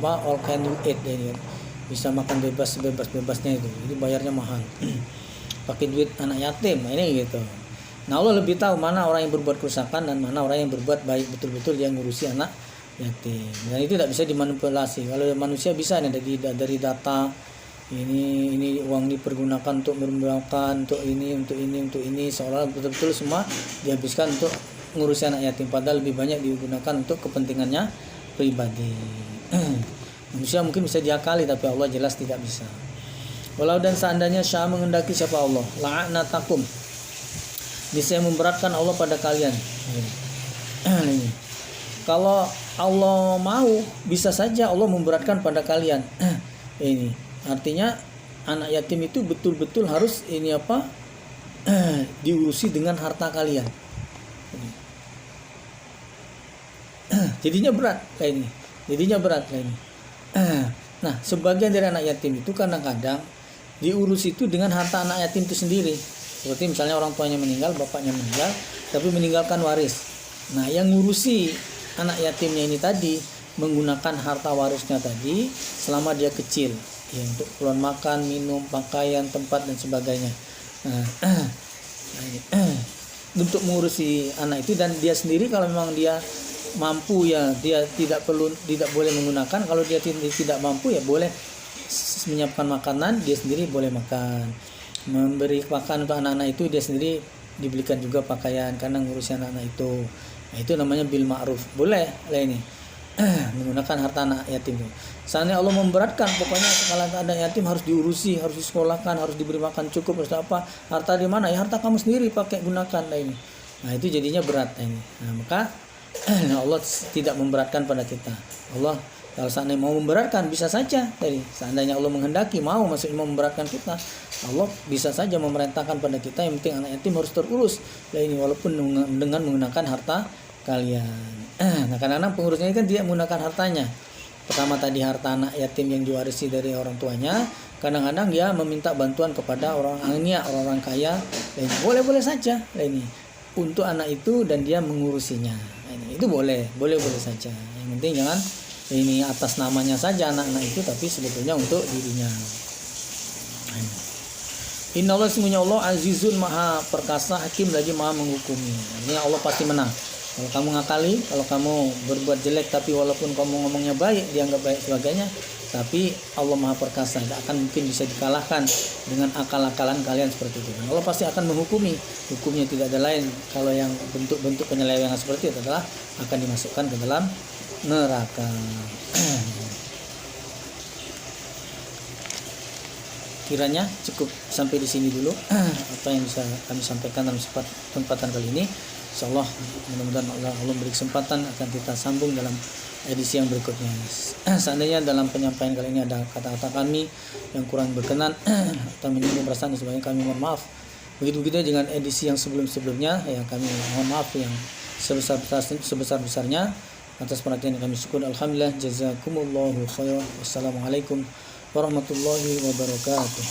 all can you eat ya, bisa makan bebasnya itu, jadi bayarnya mahal. Pakai duit anak yatim ini gitu. Nah, Allah lebih tahu mana orang yang berbuat kerusakan dan mana orang yang berbuat baik, betul-betul dia ngurusi anak yatim. Dan itu tidak bisa dimanipulasi. Kalau manusia bisa nih dari data ini uang dipergunakan untuk memberangkan, untuk ini, seolah betul-betul semua dihabiskan untuk ngurusi anak yatim, padahal lebih banyak digunakan untuk kepentingannya pribadi. Manusia mungkin bisa diakali, tapi Allah jelas tidak bisa. Walau dan seandainya Syah mengendaki siapa Allah, la'anatakum, bisa memberatkan Allah pada kalian. Kalau Allah mau, bisa saja Allah memberatkan pada kalian. Ini artinya anak yatim itu betul-betul harus diurusi dengan harta kalian. Jadinya berat kayak ini. Nah, sebagian dari anak yatim itu kadang-kadang diurus itu dengan harta anak yatim itu sendiri. Seperti misalnya orang tuanya meninggal, bapaknya meninggal, tapi meninggalkan waris. Nah, yang ngurusi anak yatimnya ini tadi menggunakan harta warisnya tadi selama dia kecil, ya, untuk keperluan makan, minum, pakaian, tempat dan sebagainya. Untuk mengurusi anak itu, dan dia sendiri kalau memang dia mampu ya dia tidak boleh menggunakan. Kalau dia tidak mampu ya boleh menyiapkan makanan, dia sendiri boleh makan. Memberi makan untuk anak-anak itu dia sendiri dibelikan juga pakaian karena ngurusin anak-anak itu. Nah, itu namanya bil ma'ruf. Boleh lah ini. Menggunakan harta anak yatim itu. Seandainya Allah memberatkan, pokoknya kalau ada yatim harus diurusi, harus disekolahkan, harus diberi makan cukup, harus apa? Harta di mana? Ya harta kamu sendiri pakai gunakan lah ini. Nah, itu jadinya berat ini. Nah, maka Allah tidak memberatkan pada kita. Allah kalau seandainya mau memberatkan bisa saja tadi. Seandainya Allah menghendaki mau maksudnya mau memberatkan kita, Allah bisa saja memerintahkan pada kita yang penting anak yatim harus terurus. Lah ini walaupun dengan menggunakan harta kalian. Nah, kadang-kadang pengurusnya kan dia menggunakan hartanya. Pertama tadi harta anak yatim yang diwarisi dari orang tuanya, kadang-kadang dia meminta bantuan kepada orang agnia, orang kaya. Dan boleh-boleh saja lah ini untuk anak itu dan dia mengurusinya. Nah, ini itu boleh saja. Yang penting jangan ini atas namanya saja anak-anak itu, tapi sebetulnya untuk dirinya. Innallaha sesungguhnya Allah azizun maha perkasa, hakim lagi maha menghukumi. Ini Allah pasti menang. Kalau kamu ngakali, kalau kamu berbuat jelek tapi walaupun kamu ngomongnya baik, dianggap baik sebagainya, tapi Allah maha perkasa, tidak akan mungkin bisa dikalahkan dengan akal-akalan kalian seperti itu. Allah pasti akan menghukumi. Hukumnya tidak ada lain kalau yang bentuk-bentuk penyelewengan seperti itu adalah akan dimasukkan ke dalam neraka. Kiranya cukup sampai di sini dulu apa yang bisa kami sampaikan dalam kesempatan kali ini. Insyaallah mudah-mudahan Allah beri kesempatan akan kita sambung dalam edisi yang berikutnya. Seandainya dalam penyampaian kali ini ada kata-kata kami yang kurang berkenan atau menyinggung perasaan dan sebagainya, kami mohon maaf. Begitu dengan edisi yang sebelum-sebelumnya ya kami mohon maaf yang sebesar-besarnya atas perhatian yang kami syukur. Alhamdulillah, jazakumullahu khairan. Wassalamualaikum warahmatullahi wabarakatuh.